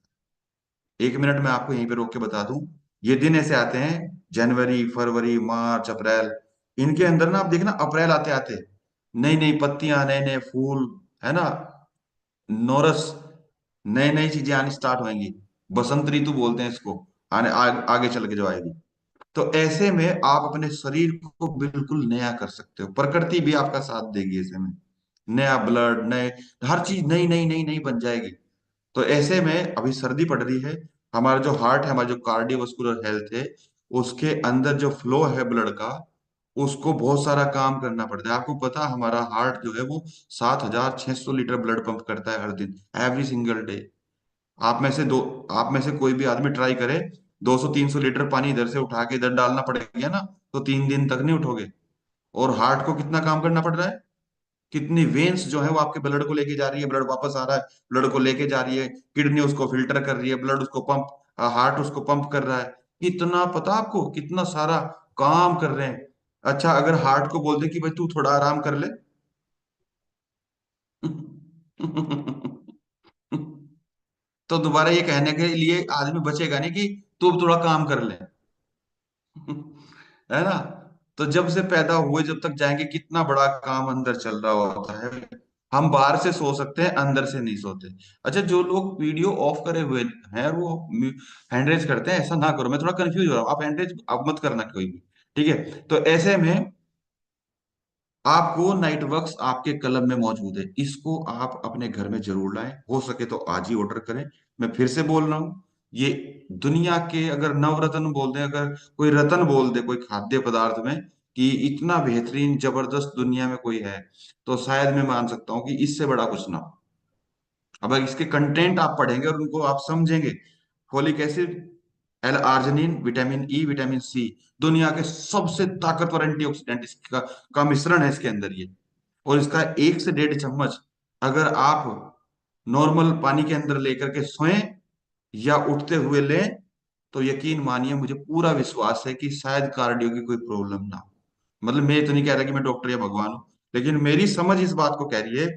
है। 1 मिनट में आपको यहीं पे रोक के बता दूं, ये दिन ऐसे आते हैं, जनवरी, फरवरी, मार्च, अप्रैल। इनके अंदर ना आप देखना, अप्रैल आते आते नई नई पत्तियां, नए नए फूल, है ना, नौरस, नई नई चीजें आनी स्टार्ट होंगी। बसंत ऋतु बोलते हैं इसको, आगे चल के जो आएगी। तो ऐसे में आप अपने शरीर को बिल्कुल नया कर सकते हो, प्रकृति भी आपका साथ देगी ऐसे में। नया ब्लड, नए, हर चीज नई नई नई नई बन जाएगी। तो ऐसे में अभी सर्दी पड़ रही है, हमारा जो हार्ट है, हमारा जो कार्डियोवास्कुलर हेल्थ है, उसके अंदर जो फ्लो है ब्लड का, उसको बहुत सारा काम करना पड़ता है। आपको पता है, हमारा हार्ट जो है वो 7,600 लीटर ब्लड पंप करता है हर दिन, एवरी सिंगल डे। आप में से दो आप में से कोई भी आदमी ट्राई करे, 200-300 लीटर पानी इधर से उठा के इधर डालना पड़ेगा ना, तो 3 दिन तक नहीं उठोगे। और हार्ट को कितना काम करना पड़ रहा है, कितनी वेन्स जो है वो आपके ब्लड को लेके जा रही है, ब्लड वापस आ रहा है, ब्लड को लेके जा रही है, किडनी उसको फिल्टर कर रही है, ब्लड उसको पंप, हार्ट उसको पंप कर रहा है। कितना पता आपको, कितना सारा काम कर रहे हैं। अच्छा, अगर हार्ट को बोल दे कि भाई तू थोड़ा आराम कर ले, तो दोबारा ये कहने के लिए आदमी बचेगा नहीं कि तू अब थोड़ा काम कर ले। है ना। तो जब से पैदा हुए जब तक जाएंगे, कितना बड़ा काम अंदर चल रहा होता है। हम बाहर से सो सकते हैं, अंदर से नहीं सोते। अच्छा, जो लोग वीडियो ऑफ करे हुए हैं वो हैंड रेज करते हैं, ऐसा ना करो। मैं थोड़ा कंफ्यूज हो रहा हूँ, आप हैंड रेज आप मत करना कोई भी। ठीक है, तो ऐसे में आपको नाइट वर्क्स आपके क्लब में मौजूद है, इसको आप अपने घर में जरूर लाएं। हो सके तो आज ही ऑर्डर करें। मैं फिर से बोल रहा हूँ, ये दुनिया के अगर नवरत्न बोल दें, अगर कोई रत्न बोल दे कोई खाद्य पदार्थ में कि इतना बेहतरीन जबरदस्त दुनिया में कोई है, तो शायद मैं मान सकता हूँ कि इससे बड़ा कुछ ना हो। अब अगर इसके कंटेंट आप पढ़ेंगे और उनको आप समझेंगे, folic acid, L arginine, vitamin E, vitamin C, दुनिया के सबसे ताकतवर एंटीऑक्सीडेंट इसका का मिश्रण है इसके अंदर ये। और इसका 1 से 1.5 चम्मच अगर आप नॉर्मल पानी के अंदर लेकर के सोएं या उठते हुए लें, तो यकीन मानिए, मुझे पूरा विश्वास है कि शायद कार्डियो की कोई प्रॉब्लम ना हो। मतलब मैं तो नहीं कह रहा कि मैं डॉक्टर या भगवान हूं, लेकिन मेरी समझ इस बात को कह रही है,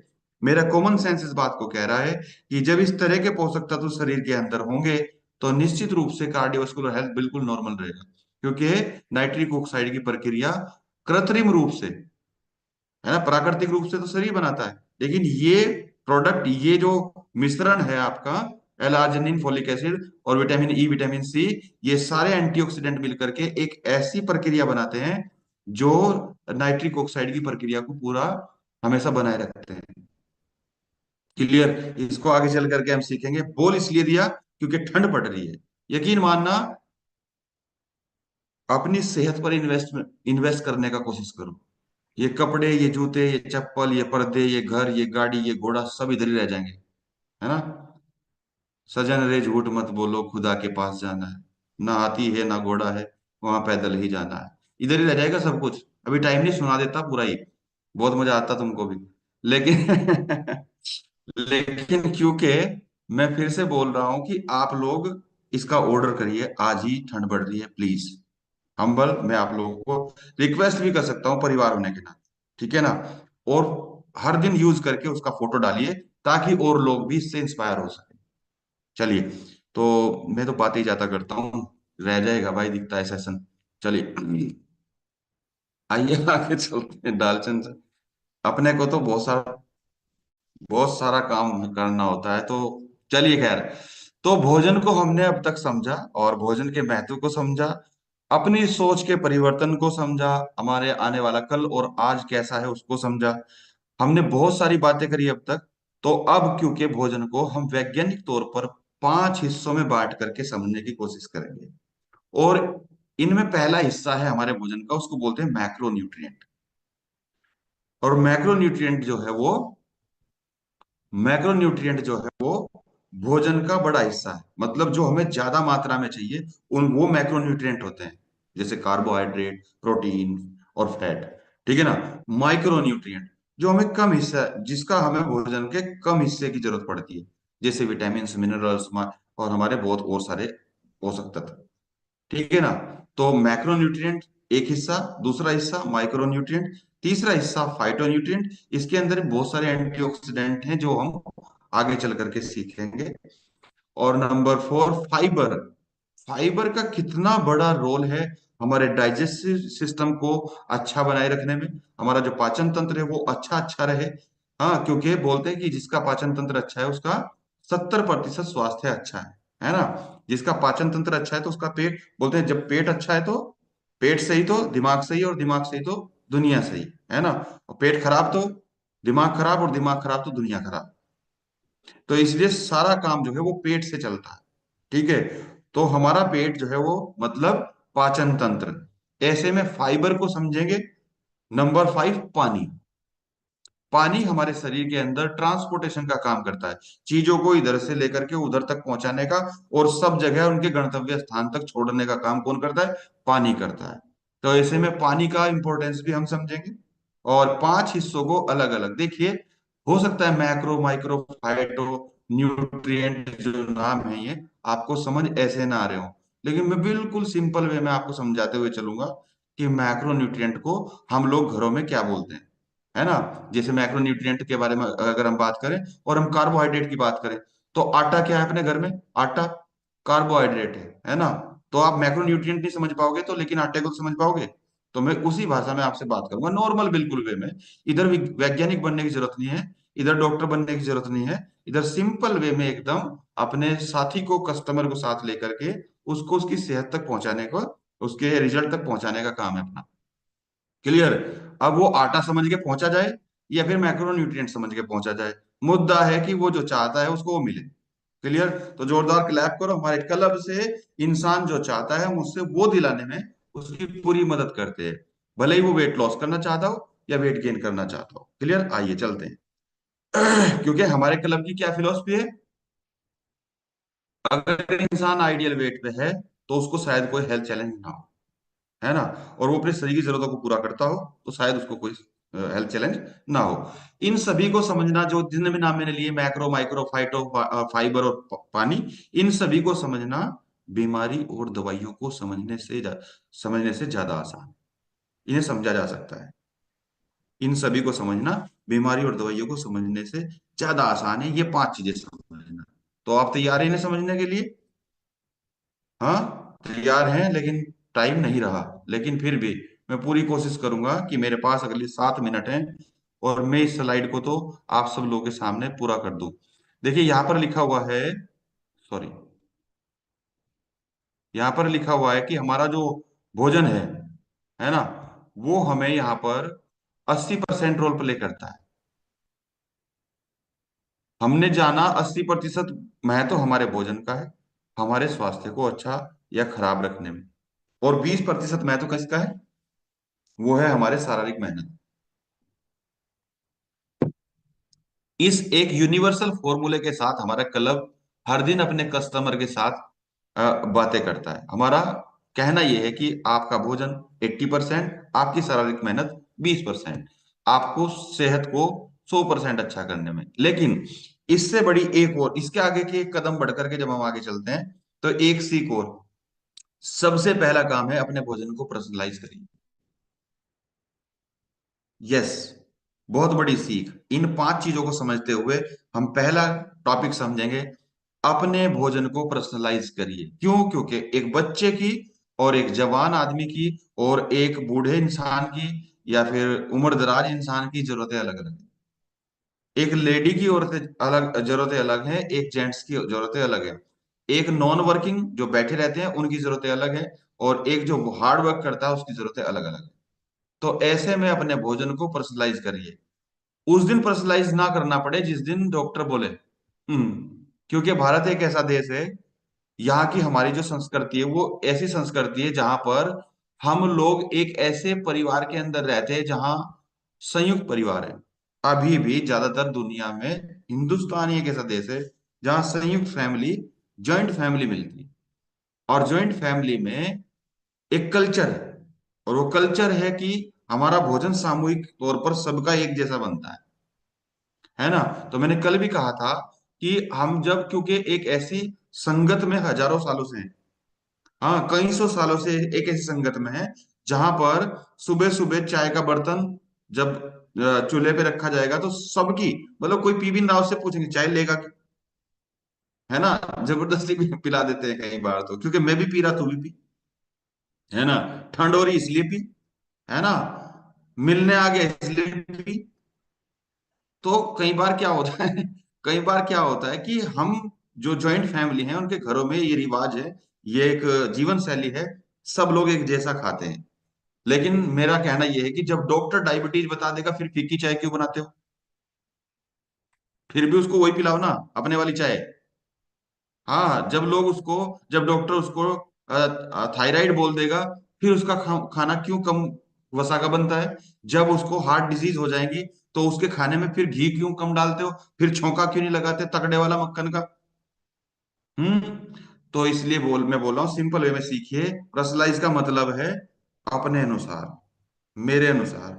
मेरा कॉमन सेंस इस बात को कह रहा है कि जब इस तरह के पोषक तत्व शरीर के अंदर होंगे, तो निश्चित रूप से कार्डियोवास्कुलर हेल्थ बिल्कुल नॉर्मल रहेगा। क्योंकि नाइट्रिक ऑक्साइड की प्रक्रिया कृत्रिम रूप से, है ना, प्राकृतिक रूप से तो शरीर बनाता है, लेकिन ये प्रोडक्ट, ये जो मिश्रण है आपका, एल आर्जिनिन, फोलिक एसिड और विटामिन ई, विटामिन सी, ये सारे एंटीऑक्सीडेंट मिलकर के एक ऐसी प्रक्रिया बनाते हैं जो नाइट्रिक ऑक्साइड की प्रक्रिया को पूरा हमेशा बनाए रखते हैं। क्लियर। इसको आगे चल करके हम सीखेंगे। बोल इसलिए दिया क्योंकि ठंड पड़ रही है। यकीन मानना, अपनी सेहत पर इन्वेस्ट करने का कोशिश करो। ये कपड़े, ये जूते, ये चप्पल, ये पर्दे, ये घर, ये गाड़ी, ये घोड़ा, सब इधर ही रह जाएंगे। है ना। सजन रे झूठ मत बोलो, खुदा के पास जाना है। ना हाथी है ना घोड़ा है, वहां पैदल ही जाना है। इधर ही रह जाएगा सब कुछ। अभी टाइम नहीं, सुना देता पूरा ही, बहुत मजा आता तुमको भी। लेकिन लेकिन क्योंकि मैं फिर से बोल रहा हूं कि आप लोग इसका ऑर्डर करिए आज ही, ठंड बढ़ रही है प्लीज। हम्बल मैं आप लोगों को रिक्वेस्ट भी कर सकता हूँ परिवार होने के नाते, ठीक है ना। और हर दिन यूज करके उसका फोटो डालिए, ताकि और लोग भी इससे इंस्पायर हो सके। चलिए, तो मैं तो बातें ही ज्यादा करता हूँ, रह जाएगा भाई दिखता है सेशन। चलिए, आइए आगे चलते हैं दालचंद से। अपने को तो बहुत सारा काम करना होता है। तो चलिए, खैर, तो भोजन को हमने अब तक समझा, और भोजन के महत्व को समझा, अपनी सोच के परिवर्तन को समझा, हमारे आने वाला कल और आज कैसा है उसको समझा। हमने बहुत सारी बातें करी अब तक। तो अब क्योंकि भोजन को हम वैज्ञानिक तौर पर 5 हिस्सों में बांट करके समझने की कोशिश करेंगे। और इनमें पहला हिस्सा है हमारे भोजन का, उसको बोलते हैं मैक्रो न्यूट्रिएंट। और मैक्रो न्यूट्रिएंट जो है वो भोजन का बड़ा हिस्सा है। मतलब जो हमें ज्यादा मात्रा में चाहिए, उन वो मैक्रो न्यूट्रिएंट होते हैं, जैसे कार्बोहाइड्रेट, प्रोटीन और फैट। ठीक है ना। माइक्रो न्यूट्रिएंट, जो हमें कम हिस्सा, जिसका हमें भोजन के कम हिस्से की जरूरत पड़ती है, जैसे विटामिन, मिनरल्स और हमारे बहुत और सारे पोषक तत्व। ठीक है ना। तो मैक्रोन्यूट्रिएंट एक हिस्सा, दूसरा हिस्सा माइक्रोन्यूट्रिएंट, तीसरा हिस्सा फाइटोन्यूट्रिएंट। इसके अंदर बहुत सारे एंटीऑक्सीडेंट हैं जो हम आगे चल करके सीखेंगे। और नंबर फोर, फाइबर। फाइबर का कितना बड़ा रोल है हमारे डाइजेस्टिव सिस्टम को अच्छा बनाए रखने में, हमारा जो पाचन तंत्र है वो अच्छा अच्छा रहे। हाँ, क्योंकि बोलते हैं कि जिसका पाचन तंत्र अच्छा है उसका 70% स्वास्थ्य अच्छा है ना। जिसका पाचन तंत्र अच्छा है तो उसका पेट, बोलते हैं जब पेट अच्छा है तो पेट सही तो दिमाग सही, और दिमाग सही तो दुनिया सही, है ना। और पेट खराब तो दिमाग खराब, और दिमाग खराब तो दुनिया खराब। तो इसलिए सारा काम जो है वो पेट से चलता है। ठीक है। तो हमारा पेट जो है वो मतलब पाचन तंत्र। ऐसे में फाइबर को समझेंगे। नंबर फाइव, पानी। पानी हमारे शरीर के अंदर ट्रांसपोर्टेशन का काम करता है, चीजों को इधर से लेकर के उधर तक पहुंचाने का, और सब जगह उनके गंतव्य स्थान तक छोड़ने का काम कौन करता है? पानी करता है। तो ऐसे में पानी का इंपॉर्टेंस भी हम समझेंगे। और पांच हिस्सों को अलग अलग देखिए। हो सकता है मैक्रो, माइक्रो, फाइटो, न्यूट्रिएंट जो नाम है ये आपको समझ ऐसे ना आ रहे हो, लेकिन मैं बिल्कुल सिंपल वे में आपको समझाते हुए चलूंगा कि मैक्रो न्यूट्रिएंट को हम लोग घरों में क्या बोलते हैं, है ना। जैसे मैक्रोन्यूट्रिएंट के बारे में अगर हम बात करें, और हम कार्बोहाइड्रेट की बात करें, तो आटा क्या है अपने घर में? आटा कार्बोहाइड्रेट है ना। तो आप मैक्रोन्यूट्रिएंट नहीं समझ पाओगे तो, लेकिन आटे को तो समझ पाओगे। तो मैं उसी भाषा में आपसे बात करूंगा, नॉर्मल बिल्कुल वे में। इधर वैज्ञानिक बनने की जरूरत नहीं है, इधर डॉक्टर बनने की जरूरत नहीं है। इधर सिंपल वे में एकदम अपने साथी को, कस्टमर को साथ लेकर के उसको उसकी सेहत तक पहुंचाने को, उसके रिजल्ट तक पहुंचाने का काम है अपना। क्लियर। अब वो आटा समझ के पहुंचा जाए या फिर मैक्रोन्यूट्रिएंट समझ के पहुंचा जाए, मुद्दा है कि वो जो चाहता है उसको वो मिले। क्लियर। तो जोरदार क्लैप करो हमारे क्लब से। इंसान जो चाहता है हम उससे वो दिलाने में उसकी पूरी मदद करते हैं, भले ही वो वेट लॉस करना चाहता हो या वेट गेन करना चाहता हो। क्लियर, आइए चलते हैं। क्योंकि हमारे क्लब की क्या फिलोसफी है, अगर इंसान आइडियल वेट पे है तो उसको शायद कोई हेल्थ चैलेंज ना हो, है ना। और वो अपने शरीर की जरूरतों को पूरा करता हो तो शायद उसको कोई हेल्थ चैलेंज ना हो। इन सभी को समझना, जो जितने भी नाम मैंने लिए, मैक्रो, माइक्रो, फाइटो, फाइबर और पानी, इन सभी को समझना बीमारी और दवाइयों को समझने से ज्यादा आसान है। इन्हें समझा जा सकता है। इन सभी को समझना बीमारी और दवाइयों को समझने से ज्यादा आसान है, ये पांच चीजें समझना। तो आप तैयार हैं इन्हें समझने के लिए? हाँ, तैयार हैं, लेकिन टाइम नहीं रहा। लेकिन फिर भी मैं पूरी कोशिश करूंगा कि मेरे पास अगले 7 मिनट हैं, और मैं इस स्लाइड को तो आप सब लोगों के सामने पूरा कर दूं। देखिए यहाँ पर लिखा हुआ है, सॉरी, यहाँ पर लिखा हुआ है कि हमारा जो भोजन है ना, वो हमें यहाँ पर 80% रोल प्ले करता है। हमने जाना 80% महत्व हमारे भोजन का है, हमारे स्वास्थ्य को अच्छा या खराब रखने में। और 20% महत्व किसका है? वो है हमारे शारीरिक मेहनत। इस एक यूनिवर्सल फॉर्मूले के साथ हमारा क्लब हर दिन अपने कस्टमर के साथ बातें करता है। हमारा कहना यह है कि आपका भोजन 80%, आपकी शारीरिक मेहनत 20%, आपको सेहत को 100% अच्छा करने में। लेकिन इससे बड़ी एक और, इसके आगे के एक कदम बढ़ करके जब हम आगे चलते हैं तो एक सीख और, सबसे पहला काम है अपने भोजन को पर्सनलाइज करिए। यस, बहुत बड़ी सीख। इन पांच चीजों को समझते हुए हम पहला टॉपिक समझेंगे, अपने भोजन को पर्सनलाइज करिए। क्यों? क्योंकि एक बच्चे की, और एक जवान आदमी की, और एक बूढ़े इंसान की, या फिर उम्रदराज इंसान की जरूरतें अलग अलग हैं। एक लेडी की औरतें अलग, जरूरतें अलग हैं, एक जेंट्स की जरूरतें अलग है। एक नॉन वर्किंग जो बैठे रहते हैं उनकी जरूरतें अलग है, और एक जो हार्ड वर्क करता है उसकी जरूरतें अलग अलग है। तो ऐसे में अपने भोजन को पर्सनलाइज करिए। उस दिन पर्सनलाइज ना करना पड़े जिस दिन डॉक्टर बोले। क्योंकि भारत एक ऐसा देश है, यहाँ की हमारी जो संस्कृति है वो ऐसी संस्कृति है जहां पर हम लोग एक ऐसे परिवार के अंदर रहते हैं जहां संयुक्त परिवार है। अभी भी ज्यादातर दुनिया में हिंदुस्तान ही एक ऐसा देश है जहां संयुक्त फैमिली, जॉइंट फैमिली मिलती है। और जॉइंट फैमिली में एक कल्चर है, और वो कल्चर है कि हमारा भोजन सामूहिक तौर पर सबका एक जैसा बनता है ना। तो मैंने कल भी कहा था कि हम जब, क्योंकि एक ऐसी संगत में हजारों सालों से हैं, हाँ कई सौ सालों से एक ऐसी संगत में है जहां पर सुबह सुबह चाय का बर्तन जब चूल्हे पे रखा जाएगा तो सबकी, मतलब कोई पी भी ना, उससे पूछेंगे चाय लेगा क्या? है ना। जबरदस्ती भी पिला देते हैं कई बार तो, क्योंकि मैं भी पी रहा, तू भी पी, है ना। ठंड हो रही इसलिए पी, है ना। मिलने आ गया इसलिए पी। तो कई बार क्या होता है कई बार क्या होता है कि हम जो जॉइंट फैमिली है उनके घरों में ये रिवाज है, ये एक जीवन शैली है, सब लोग एक जैसा खाते हैं। लेकिन मेरा कहना यह है कि जब डॉक्टर डायबिटीज बता देगा फिर फीकी चाय क्यों बनाते हो? फिर भी उसको वही पिलाओ ना, अपने वाली चाय। हाँ, जब डॉक्टर उसको थायराइड बोल देगा, फिर उसका खाना क्यों कम वसा का बनता है? जब उसको हार्ट डिजीज हो जाएगी तो उसके खाने में फिर घी क्यों कम डालते हो? फिर छौंका क्यों नहीं लगाते तगड़े वाला मक्खन का? हम्म। तो इसलिए मैं बोल रहा हूँ सिंपल वे में सीखिए। पर्सनलाइज का मतलब है अपने अनुसार, मेरे अनुसार।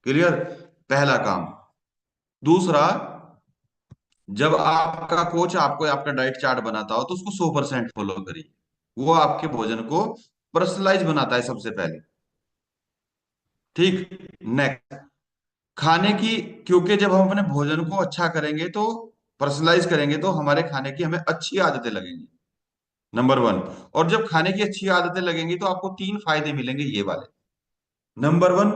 क्लियर? पहला काम। दूसरा, जब आपका कोच आपको आपका डाइट चार्ट बनाता हो तो उसको 100% फॉलो करिए। वो आपके भोजन को पर्सनलाइज बनाता है सबसे पहले। ठीक। नेक्स्ट, खाने की, क्योंकि जब हम अपने भोजन को अच्छा करेंगे तो पर्सनलाइज करेंगे तो हमारे खाने की हमें अच्छी आदतें लगेंगी, नंबर वन। और जब खाने की अच्छी आदतें लगेंगी तो आपको तीन फायदे मिलेंगे ये वाले। नंबर वन,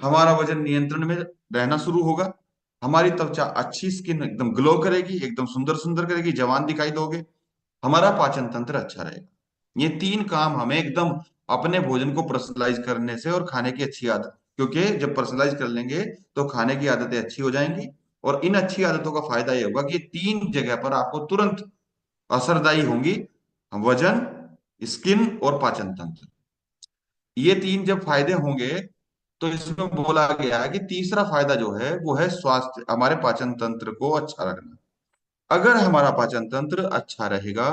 हमारा वजन नियंत्रण में रहना शुरू होगा। हमारी त्वचा अच्छी, स्किन एकदम ग्लो करेगी, एकदम सुंदर सुंदर करेगी, जवान दिखाई दोगे। हमारा पाचन तंत्र अच्छा रहेगा। ये तीन काम हमें एकदम अपने भोजन को पर्सनलाइज करने से और खाने की अच्छी आदत, क्योंकि जब पर्सनलाइज कर लेंगे तो खाने की आदतें अच्छी हो जाएंगी। और इन अच्छी आदतों का फायदा ये होगा कि ये तीन जगह पर आपको तुरंत असरदायी होंगी: वजन, स्किन और पाचन तंत्र। ये तीन जब फायदे होंगे तो इसमें बोला गया है कि तीसरा फायदा जो है वो है स्वास्थ्य, हमारे पाचन तंत्र को अच्छा रखना। अगर हमारा पाचन तंत्र अच्छा रहेगा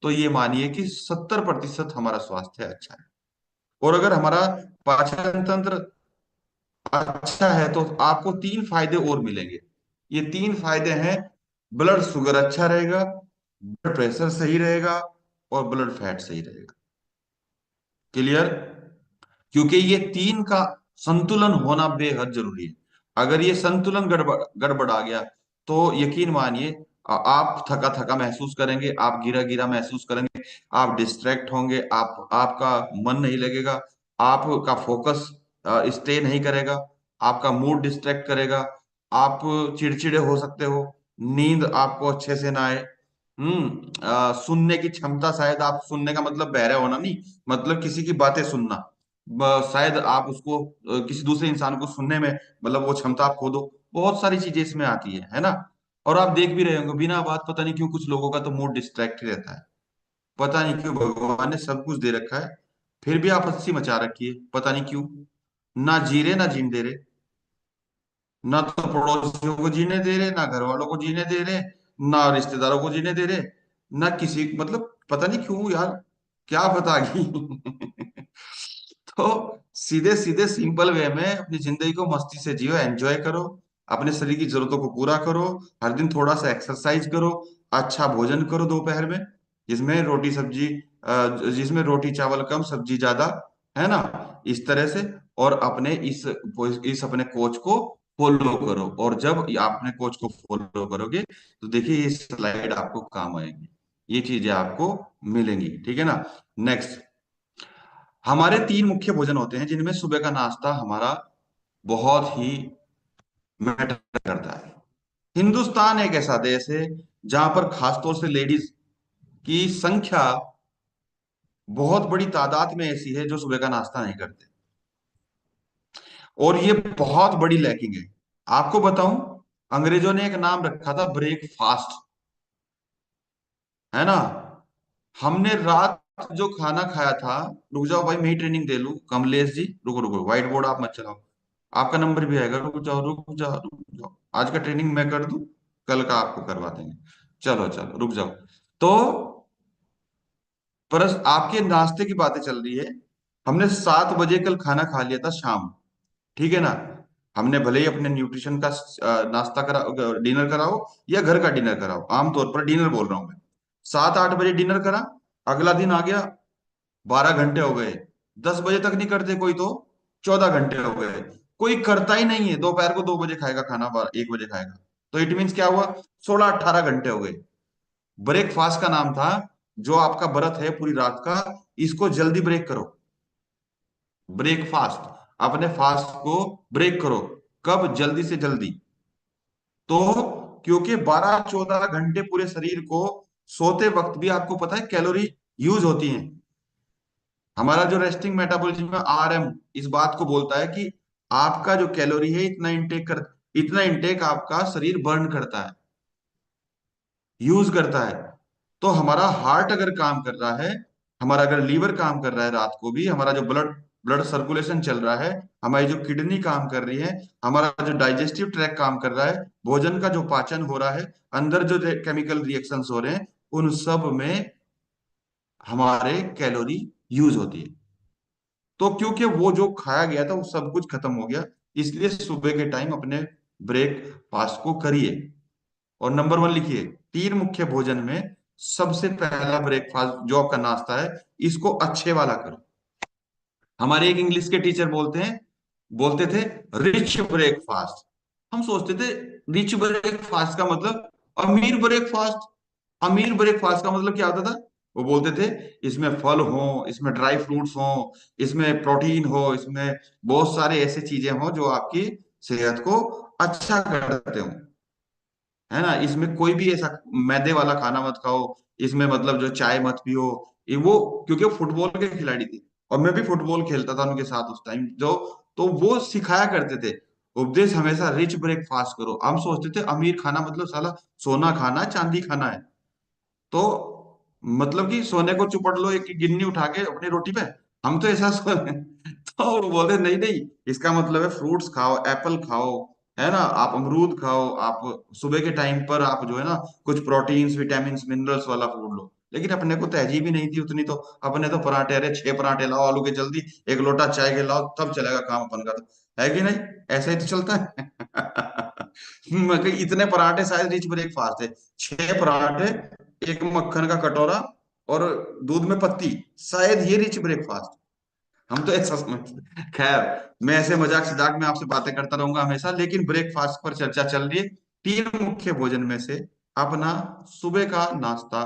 तो ये मानिए कि 70% हमारा स्वास्थ्य अच्छा है। और अगर हमारा पाचन तंत्र अच्छा है तो आपको तीन फायदे और मिलेंगे। ये तीन फायदे हैं: ब्लड शुगर अच्छा रहेगा, ब्लड प्रेशर सही रहेगा, और ब्लड फैट सही रहेगा। क्लियर? क्योंकि ये तीन का संतुलन होना बेहद जरूरी है। अगर ये संतुलन गड़बड़ा गया तो यकीन मानिए आप थका थका महसूस करेंगे, आप गिरा गिरा महसूस करेंगे, आप डिस्ट्रैक्ट होंगे, आप आपका मन नहीं लगेगा, आपका फोकस स्टे नहीं करेगा, आपका मूड डिस्ट्रैक्ट करेगा, आप चिड़चिड़े हो सकते हो, नींद आपको अच्छे से ना आए। सुनने की क्षमता, शायद आप, सुनने का मतलब बहरा होना नहीं, मतलब किसी की बातें सुनना, शायद आप उसको किसी दूसरे इंसान को सुनने में, मतलब वो क्षमता आप खो दो। बहुत सारी चीजें इसमें आती है ना। और आप देख भी रहे होंगे बिना बात, पता नहीं क्यों कुछ लोगों का तो मूड डिस्ट्रैक्ट ही रहता है। पता नहीं क्यों, भगवान ने सब कुछ दे रखा है, फिर भी आप हंसी मचा रखी है, पता नहीं क्यों। ना जी रहे ना जीने दे रहे, ना तो पड़ोसियों को जीने दे रहे, ना घर वालों को जीने दे रहे, ना रिश्तेदारों को जीने दे रहे, ना किसी, मतलब पता नहीं क्यों यार, क्या पता की तो सीधे सीधे सिंपल वे में अपनी जिंदगी को मस्ती से जियो, एंजॉय करो, अपने शरीर की जरूरतों को पूरा करो, हर दिन थोड़ा सा एक्सरसाइज करो, अच्छा भोजन करो दोपहर में, जिसमें रोटी सब्जी, जिसमें रोटी चावल कम सब्जी ज्यादा, है ना, इस तरह से। और अपने इस अपने कोच को फॉलो करो। और जब आप अपने कोच को फॉलो करोगे तो देखिए ये स्लाइड आपको काम आएगी, ये चीजें आपको मिलेंगी, ठीक है ना। नेक्स्ट, हमारे तीन मुख्य भोजन होते हैं जिनमें सुबह का नाश्ता हमारा बहुत ही मैटर करता है। हिंदुस्तान एक ऐसा देश है जहां पर खासतौर से लेडीज की संख्या बहुत बड़ी तादाद में ऐसी है जो सुबह का नाश्ता नहीं करते, और ये बहुत बड़ी लैकिंग है। आपको बताऊं, अंग्रेजों ने एक नाम रखा था ब्रेकफास्ट, है ना। हमने रात जो खाना खाया था, रुक जाओ भाई मैं ही ट्रेनिंग दे लूं, कमलेश जी रुको रुको, व्हाइट बोर्ड आप मत चलाओ, आपका नंबर भी आएगा, रुक जाओ रुक जाओ रुक जाओ, आज का ट्रेनिंग मैं कर दूं, कल का आपको करवा देंगे। चलो चलो रुक जाओ। तो पर आपके नाश्ते की बातें चल रही है। हमने 7 बजे कल खाना खा लिया था शाम, ठीक है ना। हमने भले ही अपने न्यूट्रिशन का नाश्ता करा, डिनर कराओ या घर का डिनर कराओ, आमतौर पर डिनर बोल रहा हूं मैं, 7-8 बजे डिनर करा, अगला दिन आ गया, 12 घंटे हो गए। 10 बजे तक नहीं करते कोई तो 14 घंटे हो गए। कोई करता ही नहीं है, दोपहर को 2 बजे खाएगा खाना, 1 बजे खाएगा। तो इट मीन्स क्या हुआ, 16-18 घंटे हो गए। ब्रेकफास्ट का नाम था, जो आपका व्रत है पूरी रात का, इसको जल्दी ब्रेक करो। ब्रेकफास्ट, अपने फास्ट को ब्रेक करो। कब, जल्दी से जल्दी। तो क्योंकि 12-14 घंटे पूरे शरीर को सोते वक्त भी आपको पता है कैलोरी यूज होती है। हमारा जो रेस्टिंग मेटाबॉलिज्म है, आरएम, इस बात को बोलता है कि आपका जो कैलोरी है इतना इंटेक आपका शरीर बर्न करता है, यूज करता है। तो हमारा हार्ट अगर काम कर रहा है, हमारा अगर लीवर काम कर रहा है रात को भी, हमारा जो ब्लड ब्लड सर्कुलेशन चल रहा है, हमारी जो किडनी काम कर रही है, हमारा जो डाइजेस्टिव ट्रैक काम कर रहा है, भोजन का जो पाचन हो रहा है, अंदर जो केमिकल रिएक्शंस हो रहे हैं, उन सब में हमारे कैलोरी यूज होती है। तो क्योंकि वो जो खाया गया था वो सब कुछ खत्म हो गया, इसलिए सुबह के टाइम अपने ब्रेकफास्ट को करिए। और नंबर 1 लिखिए, 3 मुख्य भोजन में सबसे पहला ब्रेकफास्ट जो आपका नाश्ता है, इसको अच्छे वाला करो। हमारे एक इंग्लिश के टीचर बोलते थे रिच ब्रेकफास्ट। हम सोचते थे रिच ब्रेकफास्ट का मतलब अमीर ब्रेकफास्ट। अमीर ब्रेकफास्ट का मतलब क्या होता था? वो बोलते थे इसमें फल हो, इसमें ड्राई फ्रूट्स हो, इसमें प्रोटीन हो, इसमें बहुत सारे ऐसे चीजें हो जो आपकी सेहत को अच्छा करते हो, है ना। इसमें कोई भी ऐसा मैदे वाला खाना मत खाओ, इसमें मतलब जो चाय मत पियो। ये वो, क्योंकि वो फुटबॉल के खिलाड़ी थे और मैं भी फुटबॉल खेलता था उनके साथ उस टाइम जो, तो वो सिखाया करते थे, उपदेश हमेशा रिच ब्रेकफास्ट करो। हम सोचते थे अमीर खाना मतलब साला सोना खाना है, चांदी खाना है। तो मतलब कि सोने को चुपड़ लो एक गिन्नी उठा के अपनी रोटी पे, हम तो ऐसा तो वो बोलते नहीं नहीं, इसका मतलब है फ्रूट्स खाओ, एप्पल खाओ, है ना, आप अमरूद खाओ, आप सुबह के टाइम पर आप जो है ना कुछ प्रोटीन्स, विटामिन, मिनरल्स वाला फूड लो। लेकिन अपने को तहजीब ही नहीं थी उतनी, तो अपने तो पराठे, अरे 6 पराठे लाओ आलू के जल्दी, एक लोटा चाय के लाओ, तब चलेगा काम अपन का, तो है कि नहीं? ऐसा ही तो चलता है। मगर इतने पराठे शायद रिच ब्रेकफास्ट है, 6 पराठे, एक मक्खन का कटोरा और दूध में पत्ती, शायद ये रिच ब्रेकफास्ट। हम तो ऐसा समझते। खैर, मैं ऐसे मजाक मजाक में आपसे बातें करता रहूंगा हमेशा, लेकिन ब्रेकफास्ट पर चर्चा चल रही है। 3 मुख्य भोजन में से अपना सुबह का नाश्ता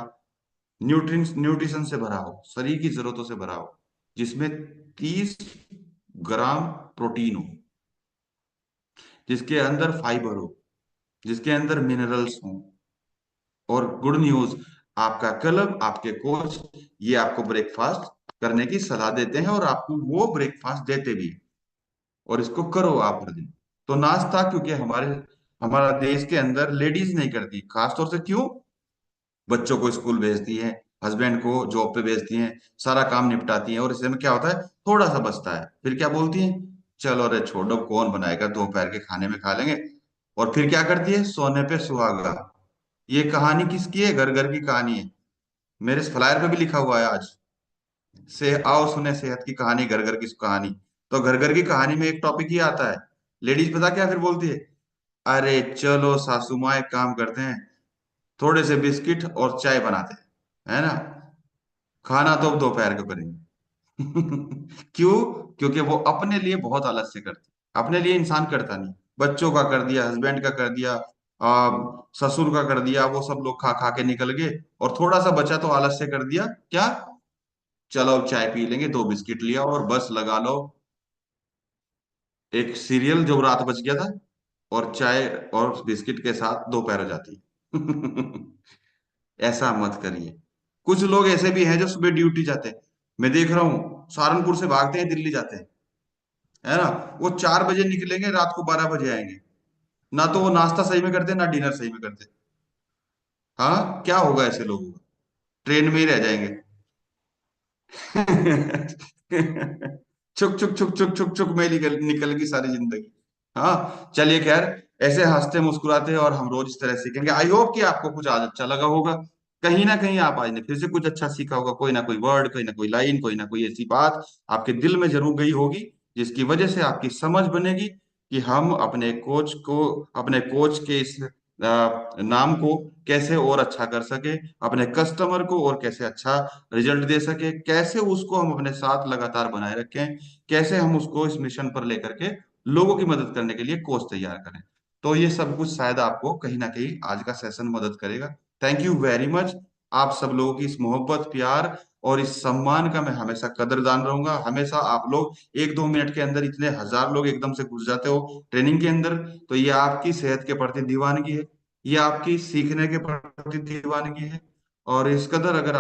न्यूट्रिशन से भरा हो, शरीर की जरूरतों से भरा हो, जिसमें 30 ग्राम प्रोटीन हो, जिसके अंदर फाइबर हो, जिसके अंदर मिनरल्स हो। और गुड न्यूज, आपका क्लब, आपके कोच, ये आपको ब्रेकफास्ट करने की सलाह देते हैं और आपको वो ब्रेकफास्ट देते भी हैं। और इसको करो आप हर दिन। तो नाश्ता, क्योंकि हमारा देश के अंदर लेडीज नहीं करती, खासतौर से क्यों, बच्चों को स्कूल भेजती हैं, हस्बैंड को जॉब पे भेजती हैं, सारा काम निपटाती हैं, और इसमें क्या होता है, थोड़ा सा बचता है, फिर क्या बोलती हैं, चलो अरे छोड़ो कौन बनाएगा, दोपहर के खाने में खा लेंगे। और फिर क्या करती है, सोने पे सुहागा। ये कहानी किसकी है? घर घर की कहानी है। मेरे इस फ्लायर पे भी लिखा हुआ है आज, से आओ सुने सेहत की कहानी, घर घर की कहानी। तो घर घर की कहानी में एक टॉपिक ही आता है, लेडीज पता क्या फिर बोलती है, अरे चलो सासू माँ एक काम करते हैं, थोड़े से बिस्किट और चाय बनाते हैं, है ना, खाना तो अब दोपहर को करेंगे। क्यों? क्योंकि वो अपने लिए बहुत आलस्य करती, अपने लिए इंसान करता नहीं। बच्चों का कर दिया, हस्बैंड का कर दिया, ससुर का कर दिया, वो सब लोग खा खा के निकल गए, और थोड़ा सा बचा तो आलस्य कर दिया क्या, चलो अब चाय पी लेंगे, 2 बिस्किट लिया और बस लगा लो एक सीरियल जो रात बच गया था, और चाय और बिस्किट के साथ दोपहर हो जाती है। ऐसा मत करिए। कुछ लोग ऐसे भी हैं जो सुबह ड्यूटी जाते हैं, मैं देख रहा हूँ, सहारनपुर से भागते हैं दिल्ली जाते हैं, है ना, वो 4 बजे निकलेंगे, रात को 12 बजे आएंगे। ना तो वो नाश्ता सही में करते, ना डिनर सही में करते। हाँ, क्या होगा ऐसे लोगों का? ट्रेन में ही रह जाएंगे। चुक चुक चुक चुक चुक चुक में निकल निकल गई सारी जिंदगी। हाँ चलिए, खैर, ऐसे हंसते मुस्कुराते और हम रोज इस तरह सीखेंगे। आई होप कि आपको कुछ आज अच्छा लगा होगा, कहीं ना कहीं आप आज ने फिर से कुछ अच्छा सीखा होगा, कोई ना कोई वर्ड, कोई ना कोई लाइन, कोई ना कोई ऐसी बात आपके दिल में जरूर गई होगी। जिसकी वजह से आपकी समझ बनेगी कि हम अपने कोच के इस नाम को कैसे और अच्छा कर सके, अपने कस्टमर को और कैसे अच्छा रिजल्ट दे सके, कैसे उसको हम अपने साथ लगातार बनाए रखें, कैसे हम उसको इस मिशन पर लेकर के लोगों की मदद करने के लिए कोच तैयार करें। तो ये सब कुछ शायद आपको कहीं ना कहीं आज का सेशन मदद करेगा। Thank you very much. आप सब लोगों की इस मोहब्बत, प्यार और इस सम्मान का मैं हमेशा कदरदान रहूंगा। हमेशा आप लोग 1-2 मिनट के अंदर इतने हजार लोग एकदम से घुस जाते हो ट्रेनिंग के अंदर, तो ये आपकी सेहत के प्रति दीवानगी है, ये आपकी सीखने के प्रति दीवानगी है। और इस कदर अगर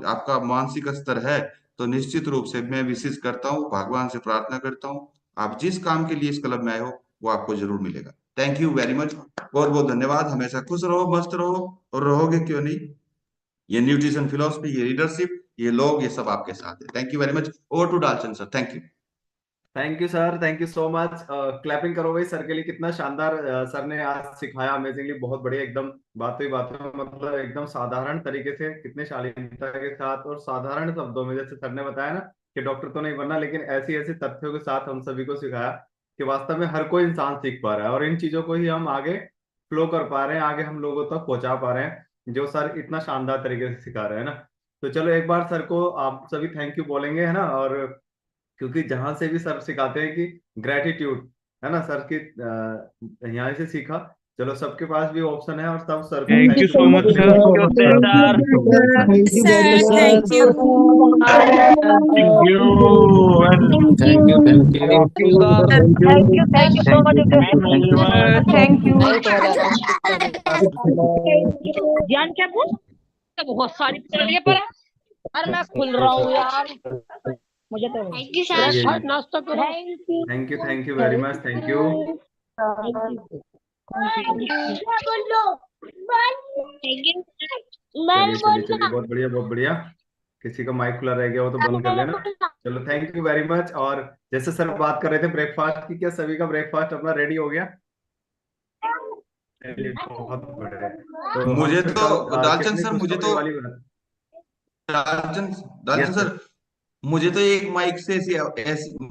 आपका मानसिक स्तर है, तो निश्चित रूप से मैं विशेष करता हूँ, भगवान से प्रार्थना करता हूँ, आप जिस काम के लिए इस क्लब में आए हो वो आपको जरूर मिलेगा। थैंक यू वेरी मच, बहुत बहुत धन्यवाद। हमेशा खुश रहो, मस्त रहो, और रहोगे क्यों नहीं। ये न्यूट्रिशन फिलोसफी, ये लीडरशिप, ये लोग, ये सब आपके साथ है। Thank you very much. Over to Dalchand sir. Thank you. Thank you sir, thank you so much. Clapping करो भाई सर के लिए, कितना शानदार सर ने आज सिखाया, अमेजिंगली, बहुत बढ़िया एकदम। बातों ही बातों में मतलब एकदम साधारण तरीके से, कितने शालीनता के साथ और साधारण शब्दों में, जैसे सर ने बताया ना कि डॉक्टर तो नहीं बनना, लेकिन ऐसी ऐसी तथ्यों के साथ हम सभी को सिखाया कि वास्तव में हर कोई इंसान सीख पा रहा है, और इन चीजों को ही हम आगे फ्लो कर पा रहे हैं, आगे हम लोगों तक पहुंचा पा रहे हैं, जो सर इतना शानदार तरीके से सिखा रहे हैं ना। तो चलो एक बार सर को आप सभी थैंक यू बोलेंगे, है ना। और क्योंकि जहां से भी सर सिखाते हैं कि ग्रेटिट्यूड, है ना, सर की यहाँ से सीखा। चलो सबके पास भी ऑप्शन है, और सब सर को thank thank you you so बोलते मच चले सर, जाओ। होते sir. Thank you very Sir, much, sir. thank you. Thank you. Thank you, thank you. Thank you sir. Thank you so Thank much, you, thank you, thank you. sir. Thank you. जान क्या बोल, तो बहुत सारी पड़ी है पर अरे मैं खुल रहा हूँ यार, मुझे तो Thank you, चलिए sir. जी, नाश्ता करो। Thank you very much, thank you. Thank you. चलिए चलिए चलिए, बहुत बढ़िया बहुत बढ़िया। किसी का माइक खुला रह गया हो तो बंद कर लेना। चलो थैंक यू वेरी मच। और जैसे सर बात कर रहे थे ब्रेकफास्ट की, क्या सभी का ब्रेकफास्ट अपना रेडी हो गया? चलिए बहुत बढ़िया। तो हम मुझे फिर तो कल दालचंद कितनी सर, मुझे खुशखबरी तो वाली बना। Dalchand Dalchand yes sir, sir. मुझे तो एक माइक से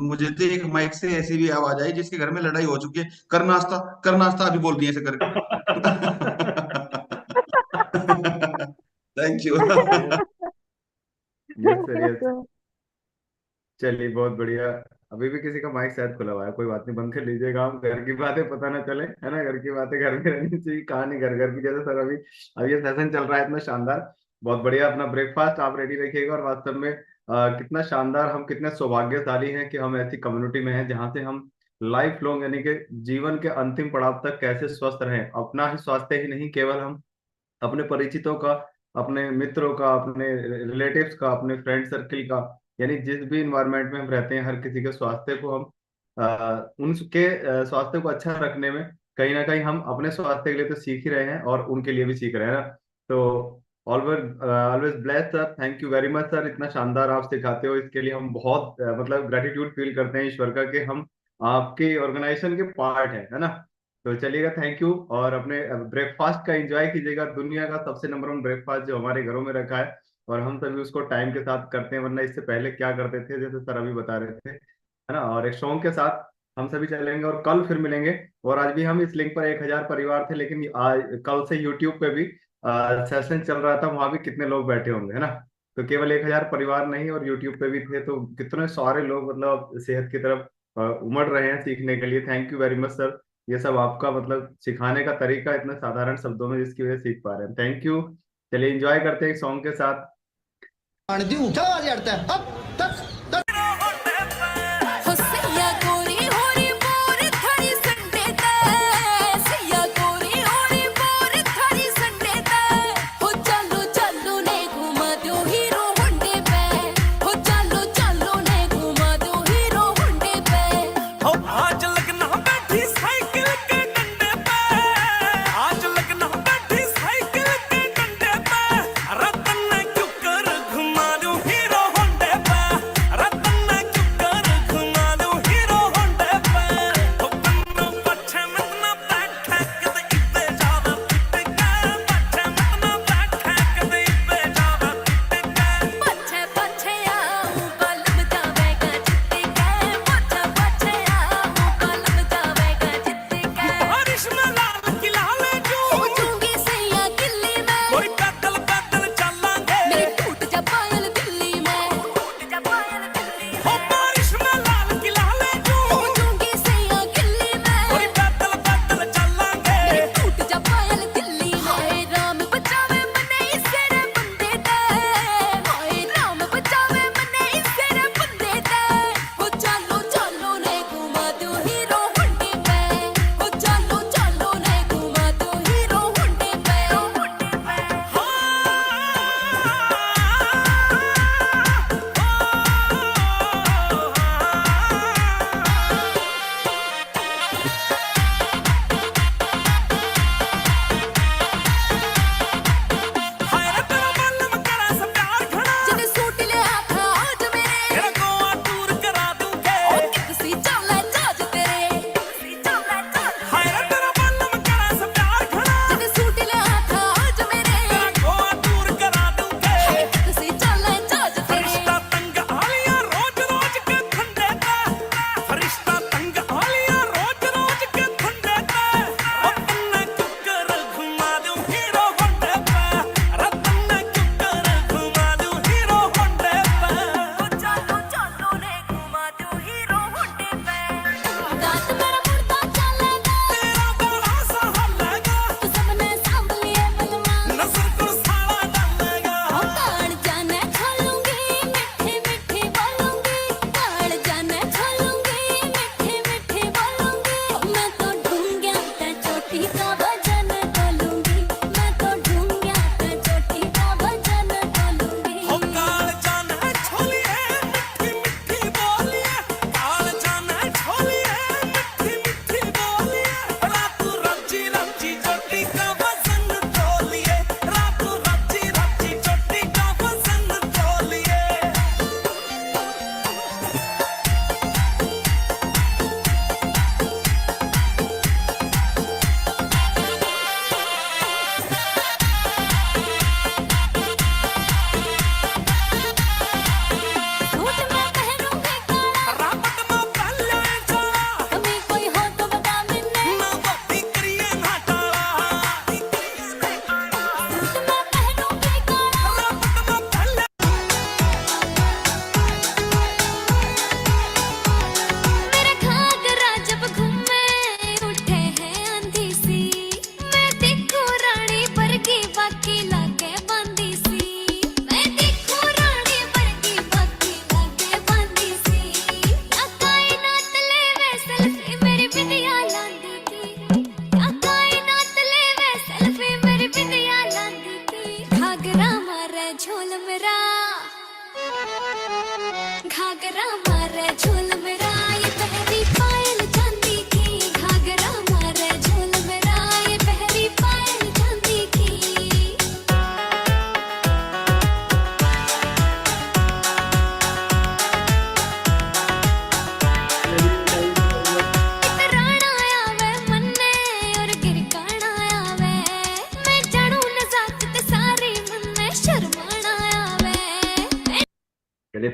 मुझे तो एक माइक से ऐसी भी आवाज आई जिसके घर में लड़ाई हो चुकी है, कर नाश्ता अभी बोल दिए ऐसे करके। Thank you. Yes sir, yes. चलिए बहुत बढ़िया। अभी भी किसी का माइक शायद खुला हुआ है, कोई बात नहीं, बंद कर लीजिएगा। हम घर की बातें पता ना चले, है ना, घर की बातें घर में रहनी चाहिए, कहानी घर घर की। जैसे सर अभी अभी ये सेशन चल रहा है इतना शानदार, बहुत बढ़िया। अपना ब्रेकफास्ट आप रेडी रखिएगा। और वास्तव में कितना शानदार, हम कितने सौभाग्यशाली हैं कि हम ऐसी कम्युनिटी में हैं जहाँ से हम लाइफ लॉन्ग, यानी कि जीवन के अंतिम पड़ाव तक कैसे स्वस्थ रहें, अपना ही स्वास्थ्य ही नहीं, केवल हम अपने परिचितों का, अपने मित्रों का, अपने रिलेटिव्स का, अपने फ्रेंड सर्किल का, यानी जिस भी इन्वायरमेंट में हम रहते हैं, हर किसी के स्वास्थ्य को हम उनके स्वास्थ्य को अच्छा रखने में कहीं ना कहीं हम अपने स्वास्थ्य के लिए तो सीख ही रहे हैं, और उनके लिए भी सीख रहे हैं ना। तो always always blessed sir, thank you very much sir. इतना शानदार आप सिखाते हो, इसके लिए हम बहुत मतलब ग्रेटिट्यूड फील करते हैं ईश्वर का कि हम आपके ऑर्गेनाइजेशन के पार्ट है ना। तो चलिएगा, थैंक यू। और अपने ब्रेकफास्ट का एंजॉय कीजिएगा, दुनिया का सबसे नंबर वन ब्रेकफास्ट जो हमारे घरों में रखा है, और हम सभी उसको टाइम के साथ करते हैं, वरना इससे पहले क्या करते थे, जैसे सर अभी बता रहे थे, है ना। और एक सॉन्ग के साथ हम सभी चलेंगे, और कल फिर मिलेंगे। और आज भी हम इस लिंक पर 1,000 परिवार थे, लेकिन आज कल से यूट्यूब पे भी सेशन चल रहा था, वहां भी कितने लोग बैठे होंगे, है ना। तो केवल 1,000 परिवार नहीं, और यूट्यूब पे भी थे, तो कितने सारे लोग मतलब सेहत की तरफ उमड़ रहे हैं सीखने के लिए। Thank you very much sir, ये सब आपका मतलब सिखाने का तरीका, इतने साधारण शब्दों में, जिसकी वजह से सीख पा रहे हैं। Thank you. चलिए एंजॉय करते हैं एक सॉन्ग के साथ। हो सैया गोरी होरी मोर थारी संडे ते, सैया गोरी होरी मोर थारी संडे ते, हो चलो चलो ने घुमा दो हीरो होंडे पे, हो चलो चलो ने घुमा दो हीरो होंडे पे। हो आज लगना बैठी साइकिल के डंडे पे, आज लगना बैठी साइकिल के डंडे पे, रतन क्यों कर घुमा दूं हीरो होंडे पे,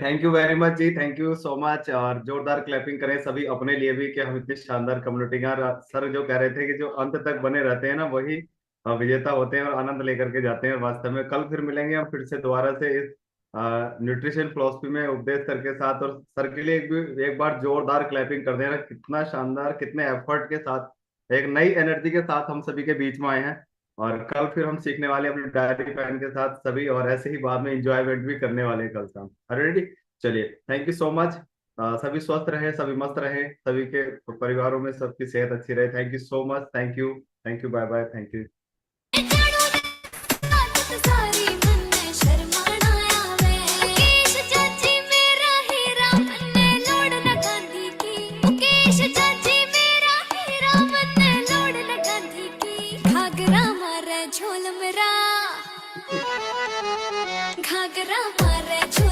thank you very much ji, thank you so much. और जोरदार क्लैपिंग करें सभी अपने लिए भी कि हम इतनी शानदार कम्युनिटी का। सर जो कह रहे थे कि जो अंत तक बने रहते हैं ना, वही विजेता होते हैं और आनंद लेकर के जाते हैं। वास्तव में कल फिर मिलेंगे हम फिर से दोबारा से इस न्यूट्रिशन फिलॉसफी में उपदेश सर के साथ। और सर के लिए एक बार जोरदार क्लैपिंग कर देना, कितना शानदार, कितने एफर्ट के साथ, एक नई एनर्जी के साथ हम सभी के बीच में आए हैं। और कल फिर हम सीखने वाले हैं अपनी डायरी पेन के साथ सभी, और ऐसे ही बाद में इंजॉयमेंट भी करने वाले हैं कल शाम। रेडी? चलिए, थैंक यू सो मच। सभी स्वस्थ रहे, सभी मस्त रहे, सभी के परिवारों में सबकी सेहत अच्छी रहे। Thank you so much, thank you, thank you, bye bye, thank you. सारी मन में शर्माना आवे मुकेश चाची मेरा हीरा मन्ने लोड़ न गांधी की मुकेश चाची मेरा हीरा मन्ने लोड़ न गांधी की घाघरा मारे झोल मेरा घाघरा मारे झोल